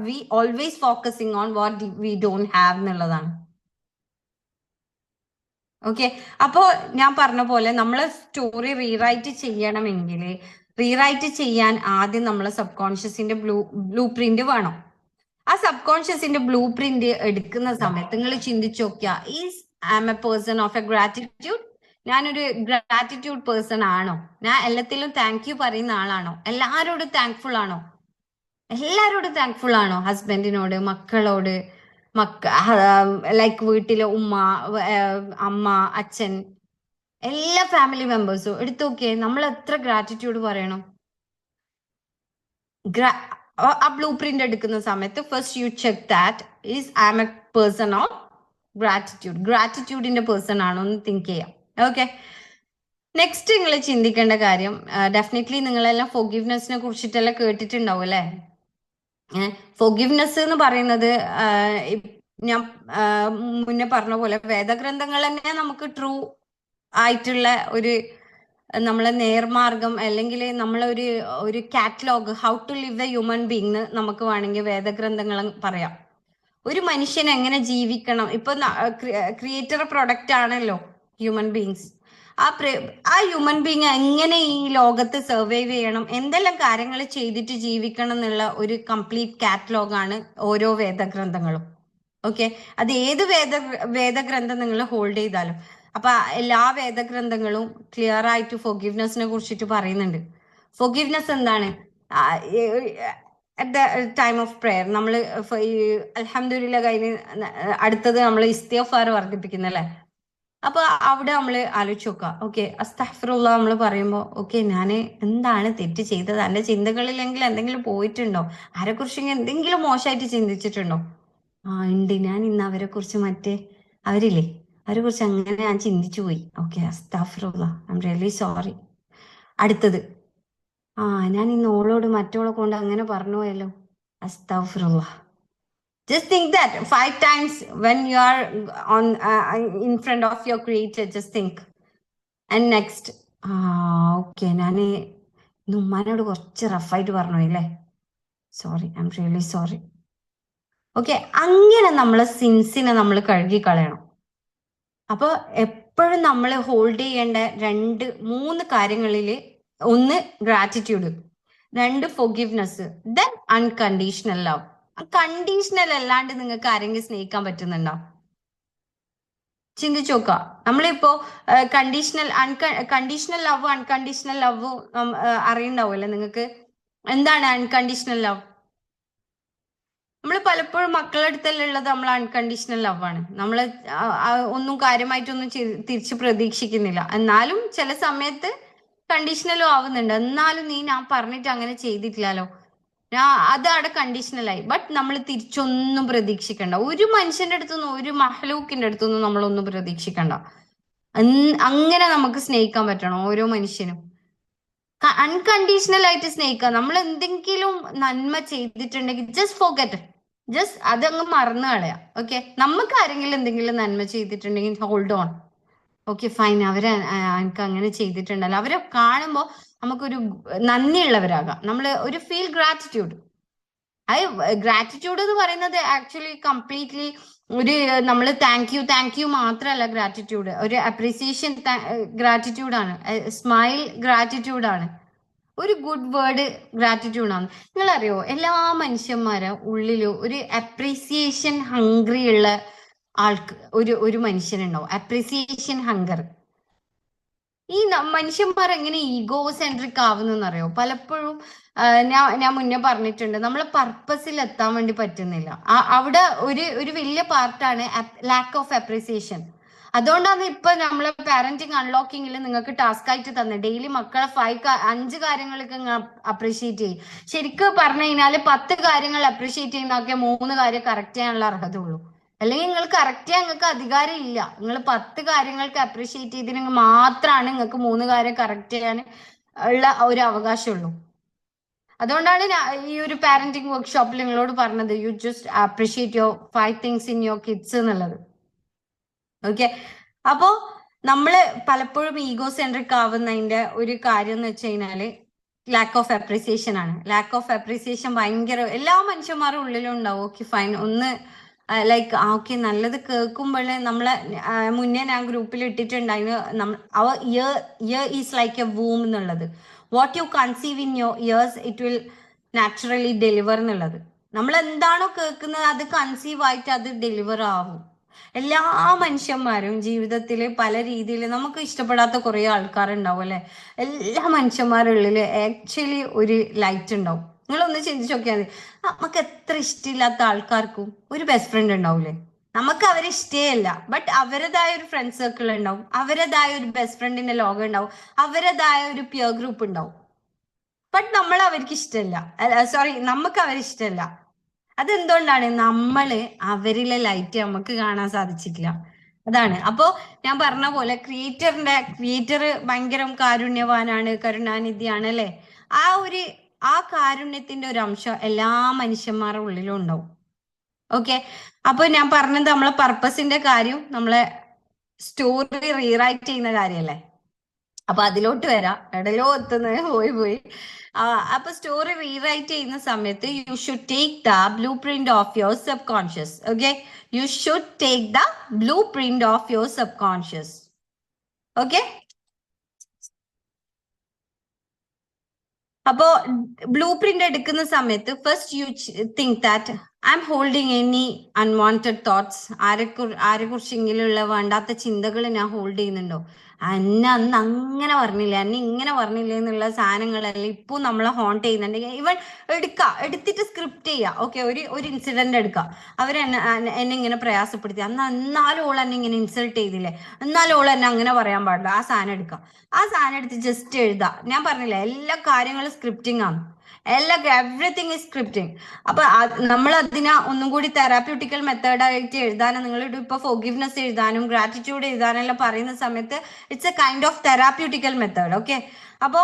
We always focusing on what we don't have എന്നുള്ളതാണ്. ഓക്കെ, അപ്പോ ഞാൻ പറഞ്ഞ പോലെ നമ്മളെ സ്റ്റോറി റീറൈറ്റ് ചെയ്യണമെങ്കിൽ റീറൈറ്റ് ചെയ്യാൻ ആദ്യം നമ്മളെ സബ് കോൺഷ്യസിന്റെ ബ്ലൂ പ്രിന്റ് വേണം. ആ സബ് കോൺഷ്യസിന്റെ ബ്ലൂ പ്രിന്റ് എടുക്കുന്ന സമയത്ത് നിങ്ങൾ ചിന്തിച്ചു നോക്കിയാ, is I'm a person of a gratitude? ഞാനൊരു ഗ്രാറ്റിറ്റ്യൂഡ് പേഴ്സൺ ആണോ? ഞാൻ എല്ലാത്തിലും താങ്ക് യു പറയുന്ന ആളാണോ? എല്ലാരോടും താങ്ക്ഫുൾ ആണോ? എല്ലാരോടും താങ്ക്ഫുൾ ആണോ? ഹസ്ബൻഡിനോട്, മക്കളോട്, ലൈക്ക് വീട്ടിലെ ഉമ്മ, അമ്മ, അച്ഛൻ, എല്ലാ ഫാമിലി മെമ്പേഴ്സും എടുത്തു നോക്കിയേ, നമ്മൾ എത്ര ഗ്രാറ്റിറ്റ്യൂഡ് പറയണം? ആ ബ്ലൂ പ്രിന്റ് എടുക്കുന്ന സമയത്ത് first you check that is I'm a person of ഗ്രാറ്റിറ്റ്യൂഡിന്റെ പേഴ്സൺ ആണോ എന്ന് തിങ്ക് ചെയ്യാം. ഓക്കെ, നെക്സ്റ്റ് നിങ്ങൾ ചിന്തിക്കേണ്ട കാര്യം, ഡെഫിനറ്റ്ലി നിങ്ങളെല്ലാം ഫോർഗിവ്നെസ്സിനെ കുറിച്ചിട്ടെല്ലാം കേട്ടിട്ടുണ്ടാവും അല്ലേ? ഫോർഗിവ്നെസ് എന്ന് പറയുന്നത് ഞാൻ മുന്നേ പറഞ്ഞ പോലെ വേദഗ്രന്ഥങ്ങൾ തന്നെ നമുക്ക് ട്രൂ ആയിട്ടുള്ള ഒരു നമ്മളെ നേർമാർഗം, അല്ലെങ്കിൽ നമ്മളൊരു ഒരു catalogue, how to live a human being നമുക്ക് വേണമെങ്കിൽ വേദഗ്രന്ഥങ്ങൾ പറയാം. ഒരു മനുഷ്യൻ എങ്ങനെ ജീവിക്കണം, ഇപ്പൊ ക്രിയേറ്റർ പ്രൊഡക്റ്റ് ആണല്ലോ ഹ്യൂമൻ ബീങ്സ്. ആ ഹ്യൂമൻ ബീങ് എങ്ങനെ ഈ ലോകത്ത് സർവൈവ് ചെയ്യണം, എന്തെല്ലാം കാര്യങ്ങൾ ചെയ്തിട്ട് ജീവിക്കണം എന്നുള്ള ഒരു കംപ്ലീറ്റ് കാറ്റലോഗാണ് ഓരോ വേദഗ്രന്ഥങ്ങളും. ഓക്കെ, അത് ഏത് വേദഗ്രന്ഥം നിങ്ങൾ ഹോൾഡ് ചെയ്താലും, അപ്പൊ എല്ലാ വേദഗ്രന്ഥങ്ങളും ക്ലിയർ ആയിട്ട് ഫോർഗിവ്നെസ്സിനെ കുറിച്ചിട്ട് പറയുന്നുണ്ട്. ഫോർഗിവ്നെസ് എന്താണ്? At the time of prayer നമ്മൾ അൽഹംദുലില്ലാ കഴിഞ്ഞ് അടുത്തത് നമ്മൾ ഇസ്തിഗ്ഫാർ വർദ്ധിപ്പിക്കുന്നല്ലേ. അപ്പൊ അവിടെ നമ്മൾ ആലോചിച്ച് നോക്കാം, ഓക്കെ അസ്തഗ്ഫിറുല്ലാഹ് നമ്മൾ പറയുമ്പോൾ, ഓക്കെ ഞാൻ എന്താണ് തെറ്റ് ചെയ്തത്? എന്റെ ചിന്തകളിലെങ്കിലും എന്തെങ്കിലും പോയിട്ടുണ്ടോ? ആരെക്കുറിച്ചെങ്കിലും എന്തെങ്കിലും മോശമായിട്ട് ചിന്തിച്ചിട്ടുണ്ടോ? ഉണ്ട്, ഞാൻ ഇന്ന് അവരെ കുറിച്ച് അവരില്ലേ, അവരെ കുറിച്ച് അങ്ങനെ ഞാൻ ചിന്തിച്ചു പോയി. ഓക്കെ അസ്തഗ്ഫിറുല്ലാഹ്, ഐ എം റിയലി സോറി. അടുത്തത്, ഞാൻ ഇന്ന് ഓളോട് മറ്റോളെ കൊണ്ട് അങ്ങനെ പറഞ്ഞു പോയല്ലോ, അസ്തഗ്ഫിറുല്ലാഹ്. Just think that 5 times when you are in front of your creator, just think. And next, okay, ഞാൻ ഉമ്മാനോട് കുറച്ച് റഫായിട്ട് പറഞ്ഞു അല്ലേ, sorry, I M really sorry. Okay, അങ്ങനെ നമ്മളെ സിൻസിനെ നമ്മൾ കഴുകി കളയണം. അപ്പൊ എപ്പോഴും നമ്മൾ ഹോൾഡ് ചെയ്യേണ്ട 2-3 കാര്യങ്ങളിൽ, ഒന്ന് gratitude, 2 forgiveness, then unconditional love. Conditional അല്ലാണ്ട് നിങ്ങൾക്ക് ആരെങ്കിലും സ്നേഹിക്കാൻ പറ്റുന്നുണ്ടോ? ചിന്തിച്ചു നോക്കുക. നമ്മളിപ്പോ കണ്ടീഷണൽ ലവ്, അൺകണ്ടീഷണൽ ലവ് അറിയണ്ടാവുമല്ലേ നിങ്ങൾക്ക്? എന്താണ് അൺകണ്ടീഷണൽ ലവ്? നമ്മൾ പലപ്പോഴും മക്കളുടെ അടുത്തെല്ലാം ഉള്ളത് നമ്മൾ അൺകണ്ടീഷണൽ ലവ് ആണ്. നമ്മൾ ഒന്നും കാര്യമായിട്ടൊന്നും തിരിച്ച് പ്രതീക്ഷിക്കുന്നില്ല, എന്നാലും ചില സമയത്ത് കണ്ടീഷണലും ആവുന്നുണ്ട്. എന്നാലും നീ ഞാൻ പറഞ്ഞിട്ട് അങ്ങനെ ചെയ്തിട്ടില്ലല്ലോ, അത് അവിടെ കണ്ടീഷണലായി. ബട്ട് നമ്മൾ തിരിച്ചൊന്നും പ്രതീക്ഷിക്കണ്ട, ഒരു മനുഷ്യന്റെ അടുത്തൊന്നും, ഒരു മഹ്ലൂക്കിന്റെ അടുത്തൊന്നും നമ്മളൊന്നും പ്രതീക്ഷിക്കണ്ട. അങ്ങനെ നമുക്ക് സ്നേഹിക്കാൻ പറ്റണം ഓരോ മനുഷ്യനും. അൺകണ്ടീഷണൽ ആയിട്ട് സ്നേഹിക്കാം. നമ്മൾ എന്തെങ്കിലും നന്മ ചെയ്തിട്ടുണ്ടെങ്കിൽ ജസ്റ്റ് ഫോർഗെറ്റ്, ജസ്റ്റ് അതങ്ങ് മറന്നു കളയാം. ഓക്കെ, നമുക്ക് ആരെങ്കിലും എന്തെങ്കിലും നന്മ ചെയ്തിട്ടുണ്ടെങ്കിൽ ഹോൾഡ് ഓൺ. ഓക്കെ ഫൈൻ, എനിക്ക് അങ്ങനെ ചെയ്തിട്ടുണ്ടല്ലോ, അവരെ കാണുമ്പോൾ നമുക്കൊരു നന്ദിയുള്ളവരാകാം. നമ്മൾ ഒരു ഫീൽ ഗ്രാറ്റിറ്റ്യൂഡ്. ഗ്രാറ്റിറ്റ്യൂഡ് എന്ന് പറയുന്നത് ആക്ച്വലി കംപ്ലീറ്റ്ലി ഒരു നമ്മൾ താങ്ക് യു മാത്രമല്ല ഗ്രാറ്റിറ്റ്യൂഡ്, ഒരു അപ്രീസിയേഷൻ ഗ്രാറ്റിറ്റ്യൂഡാണ്, സ്മൈൽ ഗ്രാറ്റിറ്റ്യൂഡാണ്, ഒരു ഗുഡ് വേർഡ് ഗ്രാറ്റിറ്റ്യൂഡാണ്. നിങ്ങളറിയോ, എല്ലാ മനുഷ്യന്മാരെ ഉള്ളിലും ഒരു അപ്രീസിയേഷൻ ഹംഗ്രി ഉള്ള ഒരു മനുഷ്യനുണ്ടാവും, അപ്രീസിയേഷൻ ഹങ്കർ. ഈ മനുഷ്യന്മാർ എങ്ങനെ ഈഗോ സെൻട്രിക് ആവുന്നറിയോ? പലപ്പോഴും ഞാൻ മുന്നേ പറഞ്ഞിട്ടുണ്ട്, നമ്മളെ പർപ്പസിൽ എത്താൻ വേണ്ടി പറ്റുന്നില്ല. അവിടെ ഒരു വലിയ പാർട്ടാണ് ലാക്ക് ഓഫ് അപ്രീസിയേഷൻ. അതുകൊണ്ടാണ് ഇപ്പൊ നമ്മളെ പാരന്റിങ് അൺലോക്കിങ്ങിൽ നിങ്ങൾക്ക് ടാസ്ക് ആയിട്ട് തന്നെ ഡെയിലി മക്കളെ 5 കാര്യങ്ങളൊക്കെ അപ്രീഷിയേറ്റ് ചെയ്യും. ശരിക്കും പറഞ്ഞു കഴിഞ്ഞാൽ 10 കാര്യങ്ങൾ അപ്രീഷിയേറ്റ് ചെയ്യുന്നതൊക്കെ 3 കാര്യം കറക്റ്റ് ചെയ്യാനുള്ള അർഹത ഉള്ളൂ. അല്ലെങ്കിൽ നിങ്ങൾ കറക്റ്റ് ചെയ്യാൻ നിങ്ങൾക്ക് അധികാരം ഇല്ല. നിങ്ങൾ 10 കാര്യങ്ങൾക്ക് അപ്രീഷിയേറ്റ് ചെയ്തില്ലെങ്കിൽ മാത്രമാണ് നിങ്ങൾക്ക് 3 കാര്യം കറക്റ്റ് ചെയ്യാൻ ഉള്ള ഒരു അവകാശമുള്ളൂ. അതുകൊണ്ടാണ് ഈ ഒരു പാരന്റിങ് വർക്ക്ഷോപ്പിൽ നിങ്ങളോട് പറഞ്ഞത്, you just appreciate your 5 things in your kids എന്നുള്ളത്. ഓക്കെ, അപ്പോ നമ്മള് പലപ്പോഴും ഈഗോ സെൻട്രിക് ആവുന്നതിന്റെ ഒരു കാര്യം എന്ന് വെച്ച് കഴിഞ്ഞാല് ലാക്ക് ഓഫ് അപ്രീസിയേഷൻ ആണ്. ലാക്ക് ഓഫ് അപ്രീസിയേഷൻ ഭയങ്കര എല്ലാ മനുഷ്യന്മാരുടെ ഉള്ളിലും ഉണ്ടാവും. ഓക്കെ ഫൈൻ, ഒന്ന് ലൈക്ക് ഓക്കെ നല്ലത് കേൾക്കുമ്പോഴേ നമ്മളെ മുന്നേ ഞാൻ ഗ്രൂപ്പിൽ ഇട്ടിട്ടുണ്ടായിരുന്നു, our ear is like a womb എന്നുള്ളത്. What you conceive in your ears it will naturally deliver എന്നുള്ളത്. നമ്മൾ എന്താണോ കേൾക്കുന്നത് അത് കൺസീവ് ആയിട്ട് അത് ഡെലിവർ ആവും. എല്ലാ മനുഷ്യന്മാരും ജീവിതത്തിൽ പല രീതിയിൽ നമുക്ക് ഇഷ്ടപ്പെടാത്ത കുറെ ആൾക്കാരുണ്ടാവും അല്ലെ. എല്ലാ മനുഷ്യന്മാരുടെ ഉള്ളില് ആക്ച്വലി ഒരു ലൈറ്റ് ഉണ്ടാവും. നിങ്ങളൊന്ന് ചിന്തിച്ചു നോക്കിയാൽ മതി. നമുക്ക് എത്ര ഇഷ്ടമില്ലാത്ത ആൾക്കാർക്കും ഒരു ബെസ്റ്റ് ഫ്രണ്ട് ഉണ്ടാവൂലേ? നമുക്ക് അവരെ ഇഷ്ടേയല്ല, ബട്ട് അവരുടേതായ ഒരു ഫ്രണ്ട് സർക്കിൾ ഉണ്ടാവും, അവരുടേതായ ഒരു ബെസ്റ്റ് ഫ്രണ്ടിന്റെ ലോകം ഉണ്ടാവും, അവരുടേതായ ഒരു പിയർ ഗ്രൂപ്പ് ഉണ്ടാവും. ബട്ട് നമ്മൾ അവർക്ക് ഇഷ്ടമല്ല, സോറി, നമുക്ക് അവരിഷ്ടമല്ല. അതെന്തുകൊണ്ടാണ്? നമ്മള് അവരിലെ ലൈറ്റ് നമുക്ക് കാണാൻ സാധിച്ചിട്ടില്ല. അതാണ്. അപ്പോ ഞാൻ പറഞ്ഞ പോലെ ക്രിയേറ്റർ ഭയങ്കര കാരുണ്യവാനാണ്, കരുണാനിധിയാണ് അല്ലെ. ആ കാരുണ്യത്തിന്റെ ഒരു അംശം എല്ലാ മനുഷ്യന്മാരുടെ ഉള്ളിലും ഉണ്ടാവും. ഓക്കെ, അപ്പൊ ഞാൻ പറഞ്ഞത് നമ്മളെ പർപ്പസിന്റെ കാര്യം, നമ്മളെ സ്റ്റോറി റീറൈറ്റ് ചെയ്യുന്ന കാര്യല്ലേ. അപ്പൊ അതിലോട്ട് വരാം. ഇടയിലോ എത്തുന്നത് പോയി. അപ്പൊ സ്റ്റോറി റീറൈറ്റ് ചെയ്യുന്ന സമയത്ത് you should take the blue print of your sub conscious. Okay, you should take the blue print of your sub conscious. Okay, അപ്പോ ബ്ലൂ പ്രിന്റ് എടുക്കുന്ന സമയത്ത് first you think that I M holding any unwanted thoughts. ആരെ കുറിച്ചെങ്കിലുള്ള വേണ്ടാത്ത ചിന്തകൾ ഞാൻ hold ചെയ്യുന്നുണ്ടോ? എന്നെ അന്ന് അങ്ങനെ പറഞ്ഞില്ല, എന്നെ ഇങ്ങനെ പറഞ്ഞില്ലേ എന്നുള്ള സാധനങ്ങളെല്ലാം ഇപ്പൊ നമ്മളെ ഹോണ്ട് ചെയ്യുന്നുണ്ടെങ്കിൽ ഇവൻ എടുത്തിട്ട് സ്ക്രിപ്റ്റ് ചെയ്യുക. ഓക്കെ, ഒരു ഇൻസിഡന്റ് എടുക്കുക. എന്നെ ഇങ്ങനെ പ്രയാസപ്പെടുത്തി, എന്നാലും ഓൾ എന്നെ ഇങ്ങനെ ഇൻസൾട്ട് ചെയ്തില്ലേ, എന്നാലും ഓൾ എന്നെ അങ്ങനെ പറയാൻ പാടില്ല. ആ സാധനം എടുത്ത് ജസ്റ്റ് എഴുതാം. ഞാൻ പറഞ്ഞില്ലേ, എല്ലാ കാര്യങ്ങളും സ്ക്രിപ്റ്റിംഗ് ആണ്. Everything is scripting. അപ്പൊ നമ്മൾ അതിനെ ഒന്നും കൂടി തെറാപ്യൂട്ടിക്കൽ മെത്തേഡായിട്ട് എഴുതാനും, നിങ്ങളിവിടെ ഇപ്പൊ ഫോർഗിവ്നെസ് എഴുതാനും ഗ്രാറ്റിറ്റ്യൂഡ് എഴുതാനെല്ലാം പറയുന്ന സമയത്ത് it's A kind of therapeutical method. Okay, അപ്പോ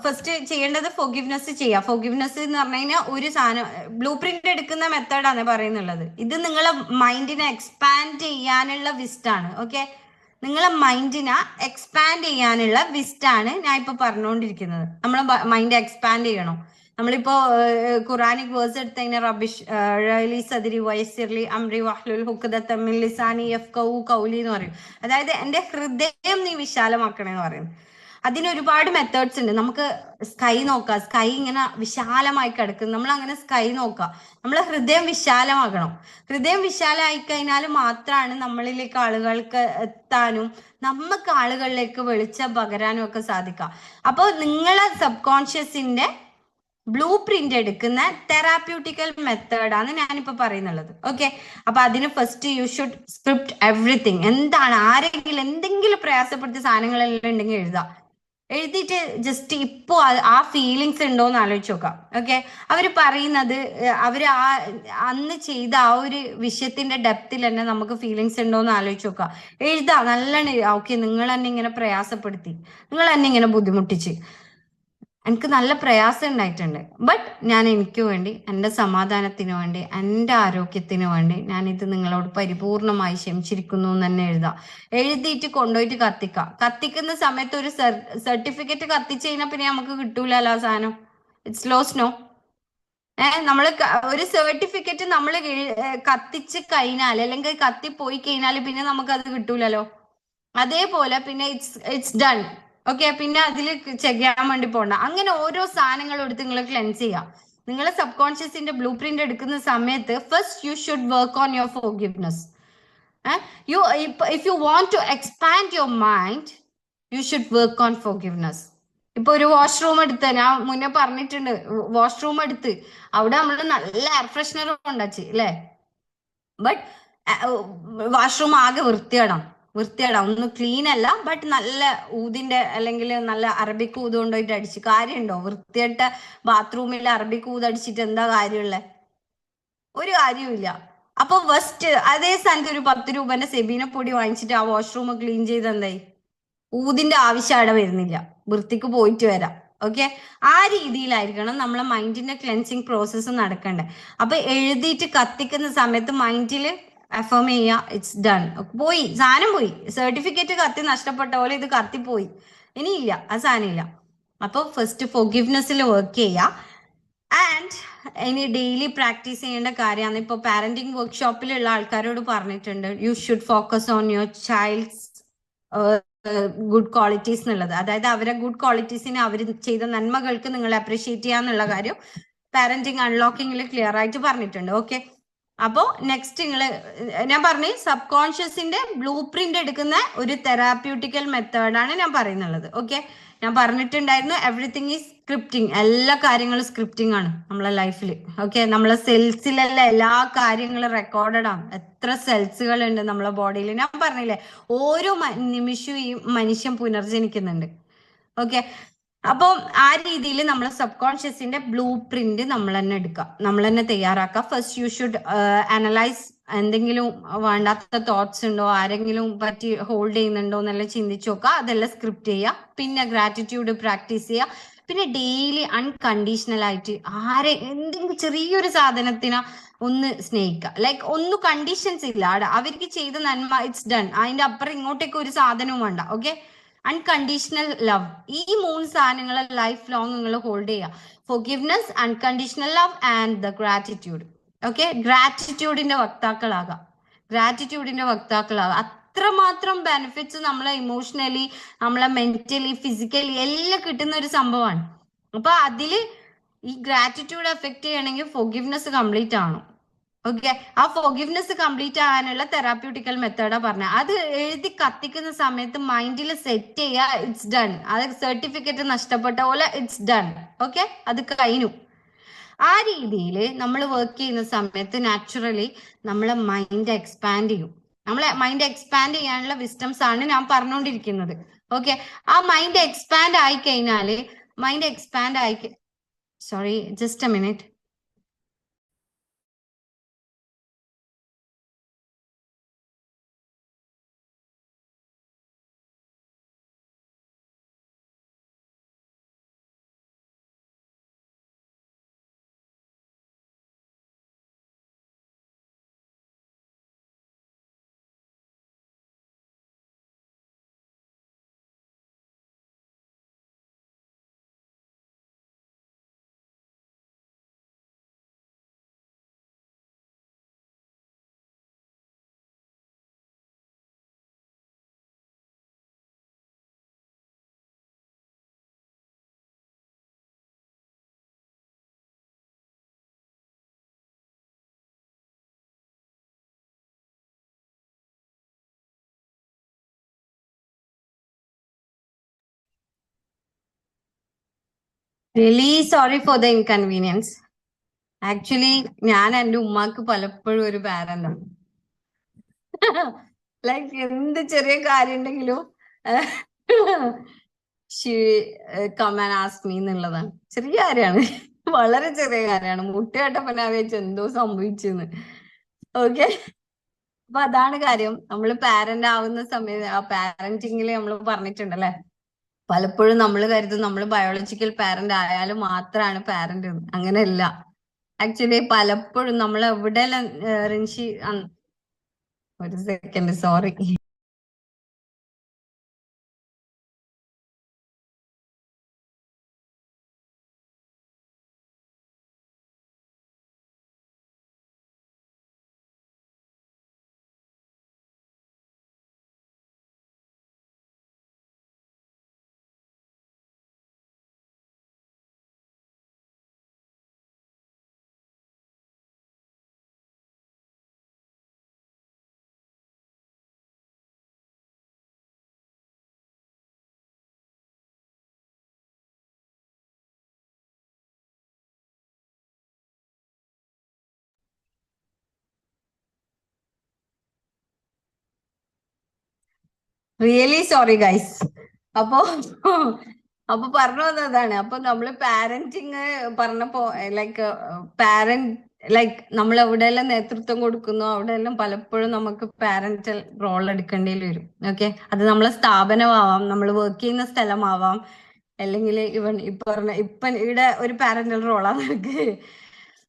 ഫസ്റ്റ് ചെയ്യേണ്ടത് ഫോർഗിവ്നെസ് ചെയ്യാം. ഫോർഗിവ്നെസ് എന്ന് പറഞ്ഞു കഴിഞ്ഞാൽ ഒരു സാധനം ബ്ലൂ പ്രിന്റ് എടുക്കുന്ന മെത്തേഡാണ് പറയുന്നുള്ളത്. ഇത് നിങ്ങളെ മൈൻഡിനെ എക്സ്പാൻഡ് ചെയ്യാനുള്ള വിസ്റ്റാണ്. ഓക്കെ, നിങ്ങളെ മൈൻഡിനെ എക്സ്പാൻഡ് ചെയ്യാനുള്ള വിസ്റ്റാണ് ഞാൻ ഇപ്പൊ പറഞ്ഞുകൊണ്ടിരിക്കുന്നത്. നമ്മളെ മൈൻഡ് എക്സ്പാൻഡ് ചെയ്യണം. നമ്മളിപ്പോ ഖുറാനിക് വേഴ്സ് എടുത്ത് കഴിഞ്ഞാൽ റബിഷ് റലി സദരി വയസ്സിർലി അംറി വഹ്ലുൽ ഹുഖദത മിൻ ലിസാനി യഫ്ഖഹു ഖൗലി എന്ന് പറയും. അതായത് എന്റെ ഹൃദയം നീ വിശാലമാക്കണേന്ന് പറയും. അതിന് ഒരുപാട് മെത്തേഡ്സ് ഉണ്ട്. നമുക്ക് സ്കൈ നോക്കാം. സ്കൈ ഇങ്ങനെ വിശാലമായി കിടക്കും. നമ്മൾ അങ്ങനെ സ്കൈ നോക്കാം. നമ്മളെ ഹൃദയം വിശാലമാകണം. ഹൃദയം വിശാലമായി കഴിഞ്ഞാൽ മാത്രമാണ് നമ്മളിലേക്ക് ആളുകൾക്ക് എത്താനും നമുക്ക് ആളുകളിലേക്ക് വെളിച്ചം പകരാനും ഒക്കെ സാധിക്കുക. അപ്പോൾ നിങ്ങളെ സബ് കോൺഷ്യസിന്റെ ബ്ലൂ പ്രിന്റ് എടുക്കുന്ന തെറാപ്യൂട്ടിക്കൽ മെത്തേഡാണ് ഞാനിപ്പോ പറയുന്നുള്ളത്. ഓക്കെ, അപ്പൊ അതിന് first you should script everything. എന്താണ് ആരെങ്കിലും എന്തെങ്കിലും പ്രയാസപ്പെടുത്തിയ സാധനങ്ങളെല്ലാം ഉണ്ടെങ്കിൽ എഴുതിയിട്ട് ജസ്റ്റ് ഇപ്പോ ആ ഫീലിങ്സ് ഉണ്ടോന്ന് ആലോചിച്ച് നോക്കാം. ഓക്കെ, അവര് പറയുന്നത് അവര് അന്ന് ചെയ്ത ആ ഒരു വിഷയത്തിന്റെ ഡെപ്തിൽ തന്നെ നമുക്ക് ഫീലിങ്സ് ഉണ്ടോന്ന് ആലോചിച്ച് നോക്കാം. എഴുതാം നല്ലോണം. ഓക്കെ, നിങ്ങൾ എന്നെ ഇങ്ങനെ പ്രയാസപ്പെടുത്തി, നിങ്ങൾ എന്നെ ഇങ്ങനെ ബുദ്ധിമുട്ടിച്ച്, എനിക്ക് നല്ല പ്രയാസം ഉണ്ടായിട്ടുണ്ട്. ബട്ട് ഞാൻ എനിക്ക് വേണ്ടി, എൻ്റെ സമാധാനത്തിന് വേണ്ടി, എൻ്റെ ആരോഗ്യത്തിന് വേണ്ടി ഞാൻ ഇത് നിങ്ങളോട് പരിപൂർണമായി ക്ഷമിച്ചിരിക്കുന്നു എന്ന് തന്നെ എഴുതിയിട്ട് കൊണ്ടുപോയിട്ട് കത്തിക്കുന്ന സമയത്ത് ഒരു സർട്ടിഫിക്കറ്റ് കത്തിച്ച് കഴിഞ്ഞാൽ പിന്നെ നമുക്ക് കിട്ടൂലല്ലോ ആ സാധനം. It's loss no. നമ്മള് ഒരു സർട്ടിഫിക്കറ്റ് നമ്മൾ കത്തിച്ച് കഴിഞ്ഞാൽ അല്ലെങ്കിൽ കത്തിപ്പോയി കഴിഞ്ഞാൽ പിന്നെ നമുക്ക് അത് കിട്ടൂലല്ലോ. അതേപോലെ പിന്നെ ഇറ്റ്സ് ഡൺ. ഓക്കെ, പിന്നെ അതിൽ ചെയ്യാൻ വേണ്ടി പോകണ്ട. അങ്ങനെ ഓരോ സാധനങ്ങളും എടുത്ത് നിങ്ങൾ ക്ലെൻസ് ചെയ്യാം. നിങ്ങൾ സബ് കോൺഷ്യസിന്റെ ബ്ലൂ പ്രിന്റ് എടുക്കുന്ന സമയത്ത് first you should work on your forgiveness. If you want to expand your mind you should work on forgiveness. ഇപ്പൊ ഒരു വാഷ്റൂം എടുത്ത്, ഞാൻ മുന്നേ പറഞ്ഞിട്ടുണ്ട്, വാഷ്റൂം എടുത്ത് അവിടെ നമ്മൾ നല്ല എയർ ഫ്രഷ്നർ ഉണ്ടാച്ചു അല്ലേ. ബട്ട് വാഷ്റൂം ആകെ വൃത്തിയാടാം. ഒന്നും ക്ലീൻ അല്ല, ബട്ട് നല്ല ഊതിന്റെ അല്ലെങ്കിൽ നല്ല അറബിക് ഊത് കൊണ്ടുപോയിട്ട് അടിച്ച് കാര്യമുണ്ടോ? വൃത്തിയായിട്ട ബാത്റൂമിൽ അറബിക് ഊത് അടിച്ചിട്ട് എന്താ കാര്യമുള്ള? ഒരു കാര്യമില്ല. അപ്പൊ ഫസ്റ്റ് അതേ സ്ഥാനത്ത് ഒരു 10 രൂപന്റെ സെബീന പൊടി വാങ്ങിച്ചിട്ട് ആ വാഷ്റൂം ക്ലീൻ ചെയ്ത് എന്തായി? ഊതിന്റെ ആവശ്യം അവിടെ വരുന്നില്ല, വൃത്തിക്ക് പോയിട്ട് വരാം. ഓക്കെ, ആ രീതിയിലായിരിക്കണം നമ്മളെ മൈൻഡിന്റെ ക്ലെൻസിങ് പ്രോസസ്സ് നടക്കണ്ടേ. അപ്പൊ എഴുതിയിട്ട് കത്തിക്കുന്ന സമയത്ത് മൈൻഡിൽ അഫേം ചെയ്യുക, ഇറ്റ്സ് ഡൺ. പോയി സാധനം പോയി. സർട്ടിഫിക്കറ്റ് കത്തി നഷ്ടപ്പെട്ട പോലെ ഇത് കത്തിപ്പോയി, ഇനിയില്ല, ആ സാധനം ഇല്ല. അപ്പൊ ഫസ്റ്റ് ഫോർഗിവ്നെസ്സിൽ വർക്ക് ചെയ്യുക. ആൻഡ് ഇനി ഡെയിലി പ്രാക്ടീസ് ചെയ്യേണ്ട കാര്യമാണ്. ഇപ്പൊ പാരന്റിങ് വർക്ക്ഷോപ്പിലുള്ള ആൾക്കാരോട് പറഞ്ഞിട്ടുണ്ട്, you should focus on your child's good qualities എന്നുള്ളത്. അതായത് അവരെ ഗുഡ് ക്വാളിറ്റീസിനെ അവർ ചെയ്ത നന്മകൾക്ക് നിങ്ങൾ അപ്രീഷിയേറ്റ് ചെയ്യാന്നുള്ള കാര്യം പാരന്റിങ് അൺലോക്കിങ്ങിൽ ക്ലിയർ ആയിട്ട് പറഞ്ഞിട്ടുണ്ട്. ഓക്കെ, അപ്പോ നെക്സ്റ്റ് ഞാൻ പറഞ്ഞ സബ് കോൺഷ്യസിന്റെ ബ്ലൂ പ്രിന്റ് എടുക്കുന്ന ഒരു തെറാപ്യൂട്ടിക്കൽ മെത്തേഡാണ് ഞാൻ പറയുന്നുള്ളത്. ഓക്കെ, ഞാൻ പറഞ്ഞിട്ടുണ്ടായിരുന്നു എവറിത്തിങ് ഈസ് സ്ക്രിപ്റ്റിംഗ്, എല്ലാ കാര്യങ്ങളും സ്ക്രിപ്റ്റിംഗ് ആണ് നമ്മളെ ലൈഫിൽ. ഓക്കെ, നമ്മളെ സെൽസിലുള്ള എല്ലാ കാര്യങ്ങളും റെക്കോർഡഡ് ആണ്. എത്ര സെൽസുകൾ ഉണ്ട് നമ്മളെ ബോഡിയിൽ, ഞാൻ പറഞ്ഞില്ലേ ഓരോ നിമിഷവും ഈ മനുഷ്യൻ പുനർജനിക്കുന്നുണ്ട്. ഓക്കെ, അപ്പോൾ ആ രീതിയിൽ നമ്മളെ സബ് കോൺഷ്യസിന്റെ ബ്ലൂ പ്രിന്റ് നമ്മൾ തന്നെ എടുക്കുക, നമ്മൾ തന്നെ തയ്യാറാക്കുക. ഫസ്റ്റ് യു ഷുഡ് അനലൈസ് എന്തെങ്കിലും വേണ്ടാത്ത തോട്ട്സ് ഉണ്ടോ, ആരെങ്കിലും പറ്റി ഹോൾഡ് ചെയ്യുന്നുണ്ടോ എന്നെല്ലാം ചിന്തിച്ചു നോക്കുക, അതെല്ലാം സ്ക്രിപ്റ്റ് ചെയ്യുക. പിന്നെ ഗ്രാറ്റിറ്റ്യൂഡ് പ്രാക്ടീസ് ചെയ്യുക. പിന്നെ ഡെയിലി അൺകണ്ടീഷണൽ ആയിട്ട് എന്തെങ്കിലും ചെറിയൊരു സാധനത്തിനാ ഒന്ന് സ്നേഹിക്കുക. ലൈക്ക് ഒന്നും കണ്ടീഷൻസ് ഇല്ല, അവർക്ക് ചെയ്ത നന്മ ഇറ്റ്സ് ഡൺ, അതിന്റെ അപ്പുറം ഇങ്ങോട്ടേക്ക് ഒരു സാധനവും വേണ്ട. ഓക്കെ, അൺകണ്ടീഷണൽ ലവ്, ഈ 3 സാധനങ്ങൾ ലൈഫ് ലോങ് നിങ്ങൾ ഹോൾഡ് ചെയ്യുക. Forgiveness, unconditional love and the gratitude. Okay, ഗ്രാറ്റിറ്റ്യൂഡിന്റെ വക്താക്കളാകാം, അത്രമാത്രം ബെനിഫിറ്റ്സ് നമ്മളെ ഇമോഷണലി, നമ്മളെ മെന്റലി, ഫിസിക്കലി എല്ലാം കിട്ടുന്ന ഒരു സംഭവമാണ്. അപ്പൊ അതില് ഈ ഗ്രാറ്റിറ്റ്യൂഡ് എഫക്ട് ചെയ്യണമെങ്കിൽ ഫോർഗിവ്നെസ് കംപ്ലീറ്റ് ആണോ. ഓക്കെ, ആ ഫോർഗിവ്നെസ് കംപ്ലീറ്റ് ആകാനുള്ള തെറാപ്യൂട്ടിക്കൽ മെത്തേഡാ പറഞ്ഞ. അത് എഴുതി കത്തിക്കുന്ന സമയത്ത് മൈൻഡിൽ സെറ്റ് ചെയ്യുക, ഇറ്റ്സ് ഡൺ. അത് സർട്ടിഫിക്കറ്റ് നഷ്ടപ്പെട്ട പോലെ ഇറ്റ്സ് ഡൺ. ഓക്കെ, അത് കഴിഞ്ഞു. ആ രീതിയിൽ നമ്മൾ വർക്ക് ചെയ്യുന്ന സമയത്ത് നാച്ചുറലി നമ്മളെ മൈൻഡ് എക്സ്പാൻഡ് ചെയ്യും. നമ്മളെ മൈൻഡ് എക്സ്പാൻഡ് ചെയ്യാനുള്ള വിസ്റ്റംസ് ആണ് ഞാൻ പറഞ്ഞുകൊണ്ടിരിക്കുന്നത്. ഓക്കെ, ആ മൈൻഡ് എക്സ്പാൻഡ് ആയി കഴിഞ്ഞാല് sorry just A minute. Really sorry for the inconvenience. Actually ഞാൻ എൻ്റെ ഉമ്മാക്ക് പലപ്പോഴും ഒരു പാരന്റാണ്. ലൈക്ക് എന്ത് ചെറിയ കാര്യം ഉണ്ടെങ്കിലും കം ആൻഡ് ആസ്ക് മീ എന്നുള്ളതാണ്. ചെറിയ കാര്യമാണ്, വളരെ ചെറിയ കാര്യമാണ്. മുട്ടയായിട്ടപ്പോ ഞാൻ വിചാരിച്ചു എന്തോ സംഭവിച്ചെന്ന്. ഓക്കെ, അപ്പൊ അതാണ് കാര്യം. നമ്മൾ പാരന്റ് ആവുന്ന സമയത്ത് ആ പാരന്റിങ്ങിൽ നമ്മൾ പറഞ്ഞിട്ടുണ്ടല്ലേ, പലപ്പോഴും നമ്മൾ കരുതും നമ്മൾ ബയോളജിക്കൽ പാരന്റ് ആയാലും മാത്രമാണ് പാരന്റ്. അങ്ങനെയല്ല. ആക്ച്വലി പലപ്പോഴും നമ്മൾ എവിടെയെല്ലാം റിൻഷി ഒരു second sorry. Really sorry guys. അപ്പോ പറഞ്ഞു വന്നതാണ്. അപ്പൊ നമ്മള് പാരന്റിങ് പറഞ്ഞപ്പോ ലൈക്ക് നമ്മൾ എവിടെയെല്ലാം നേതൃത്വം കൊടുക്കുന്നു അവിടെയെല്ലാം പലപ്പോഴും നമുക്ക് പാരന്റൽ റോൾ എടുക്കേണ്ടി വരും. ഓക്കെ, അത് നമ്മളെ സ്ഥാപനമാവാം, നമ്മൾ വർക്ക് ചെയ്യുന്ന സ്ഥലമാവാം, അല്ലെങ്കിൽ ഇപ്പൊ ഇവിടെ ഒരു പാരന്റൽ റോളാണ് നമുക്ക്.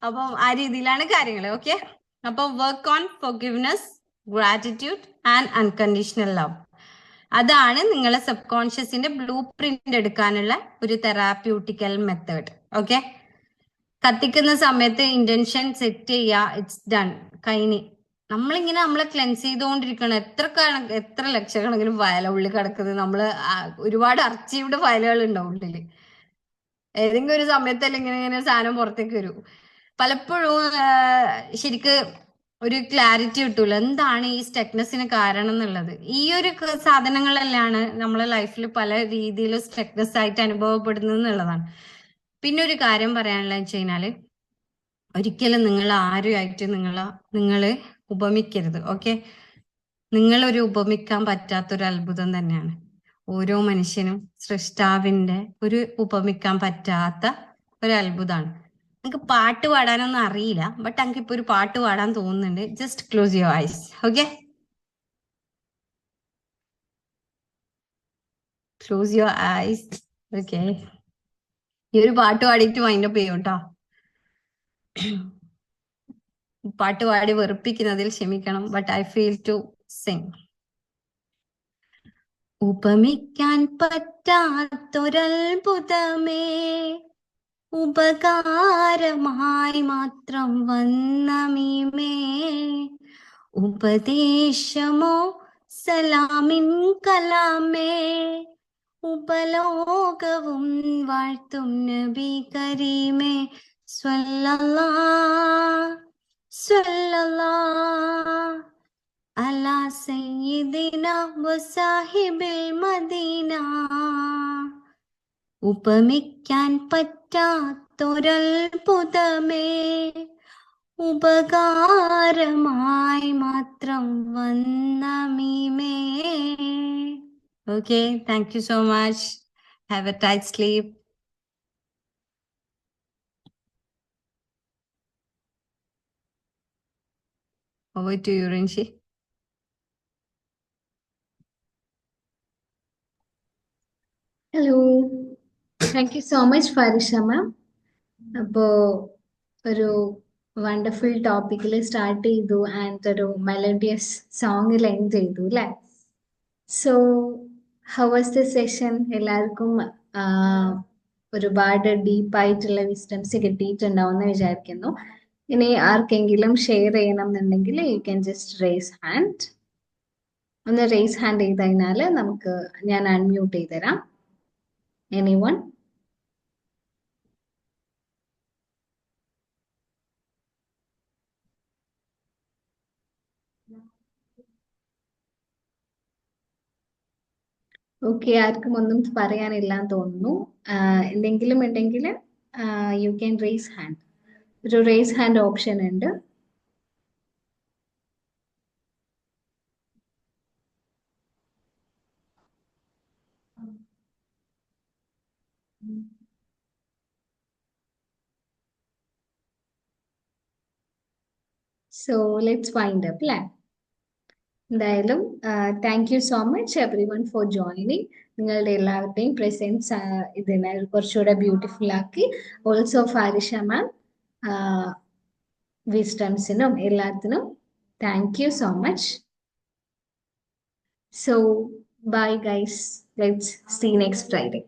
അപ്പം ആ രീതിയിലാണ് കാര്യങ്ങൾ. ഓക്കെ, അപ്പൊ work on forgiveness, gratitude and unconditional love. അതാണ് നിങ്ങളെ സബ് കോൺഷ്യസിന്റെ ബ്ലൂ പ്രിന്റ് എടുക്കാനുള്ള ഒരു തെറാപ്യൂട്ടിക്കൽ മെത്തേഡ്. ഓക്കെ, കത്തിക്കുന്ന സമയത്ത് ഇന്റൻഷൻ സെറ്റ് ചെയ്യുക, ഇറ്റ്സ് ഡൺ, കഴിഞ്ഞ്. നമ്മളിങ്ങനെ നമ്മളെ ക്ലെൻസ് ചെയ്തുകൊണ്ടിരിക്കണം. എത്ര ലക്ഷക്കണക്കിന് ഫയല ഉള്ളിൽ കിടക്കുന്നത്. ഒരുപാട് അർച്ചീവ്ഡ് ഫയലുകൾ ഉണ്ടാവും ഉള്ളില്. ഏതെങ്കിലും ഒരു സമയത്തല്ല ഇങ്ങനെ ഇങ്ങനെ സാധനം പുറത്തേക്ക് വരും. പലപ്പോഴും ശരിക്ക് ഒരു ക്ലാരിറ്റി കിട്ടൂല എന്താണ് ഈ സ്റ്റക്നെസ്സിന് കാരണം എന്നുള്ളത്. ഈ ഒരു സാധനങ്ങളെല്ലാണ് നമ്മളെ ലൈഫിൽ പല രീതിയിൽ സ്റ്റക്നെസ് ആയിട്ട് അനുഭവപ്പെടുന്നത് എന്നുള്ളതാണ്. പിന്നെ ഒരു കാര്യം പറയാനുള്ളത് വെച്ച് കഴിഞ്ഞാല്, ഒരിക്കലും നിങ്ങൾ ആരുമായിട്ട് നിങ്ങള് ഉപമിക്കരുത്. ഓക്കെ, നിങ്ങളൊരു ഉപമിക്കാൻ പറ്റാത്തൊരു അത്ഭുതം തന്നെയാണ്. ഓരോ മനുഷ്യനും സൃഷ്ടാവിന്റെ ഒരു ഉപമിക്കാൻ പറ്റാത്ത ഒരു അത്ഭുതമാണ്. എനിക്ക് പാട്ട് പാടാനൊന്നും അറിയില്ല, ബട്ട് എനിക്ക് ഇപ്പൊ ഒരു പാട്ട് പാടാൻ തോന്നുന്നുണ്ട്. Just close your ice. Okay, close your ice. Okay, ഈ ഒരു പാട്ട് പാടിയിട്ട് മൈൻഡപ്പ് ചെയ്യും കേട്ടോ. പാട്ട് പാടി വെറുപ്പിക്കുന്നതിൽ ക്ഷമിക്കണം, but I feel to sing. ഉപമിക്കാൻ പറ്റാത്തൊരത്ഭുതമേ, ഉപകാരമായി മാത്രം വന്ന മീമേ, ഉപദേശമോ സലാമിൻ കലാമേ, ഉപലോകവും വാഴ്ത്തും നബി കരീമേ, സ്വല്ലല്ലാ സ്വല്ലല്ലാ അലാ സയ്യിദിന വസാഹിബിൽ മദീന. ഉപമിക്കാൻ പറ്റാത്തൊരത്ഭുതമേ, ഉപകാരമായി മാത്രം വന്ന മീമേ. Okay, thank you so much. Have a tight sleep. Over to you, Rinshi. Hello, thank you so much Farisha ma'am. അപ്പോൾ ഒരു വണ്ടർഫുൾ ടോപ്പിക്കിൽ സ്റ്റാർട്ട് ചെയ്തു ആൻഡ് ഒരു മെലഡിയസ് സോങ്ങിൽ എൻഡ് ചെയ്തു അല്ലേ? So how was the session? എല്ലാവർക്കും ഒരുപാട് ഡീപ്പായിട്ടുള്ള വിസ്ഡംസ് കിട്ടിയിട്ടുണ്ടാവും എന്ന് വിചാരിക്കുന്നു. ഇനി ആർക്കെങ്കിലും ഷെയർ ചെയ്യണം എന്നുണ്ടെങ്കിൽ you can just raise hand. ഒന്ന് റേസ് ഹാൻഡ് ചെയ്ത് കഴിഞ്ഞാൽ ഞാൻ അൺമ്യൂട്ട് ചെയ്ത് തരാം. എനിവൺ? ഓക്കെ, ആർക്കും ഒന്നും പറയാനില്ല എന്ന് തോന്നുന്നു. എന്തെങ്കിലും ഉണ്ടെങ്കിൽ യു ക്യാൻ റേസ് ഹാൻഡ്. ഒരു റേസ് ഹാൻഡ് ഓപ്ഷൻ ഉണ്ട്. സോ ലെറ്റ്സ് വൈൻഡ് അപ്പ് അല്ലേ? എന്തായാലും thank you so much every one for joining. നിങ്ങളുടെ എല്ലാവരുടെയും പ്രസൻസ് ഇതിനെ കുറച്ചുകൂടെ ബ്യൂട്ടിഫുൾ ആക്കി. ഓൾസോ ഫാരിഷ മാം, വിസ്ഡംസിനും എല്ലാത്തിനും thank you so much. So bye guys, let's see next Friday.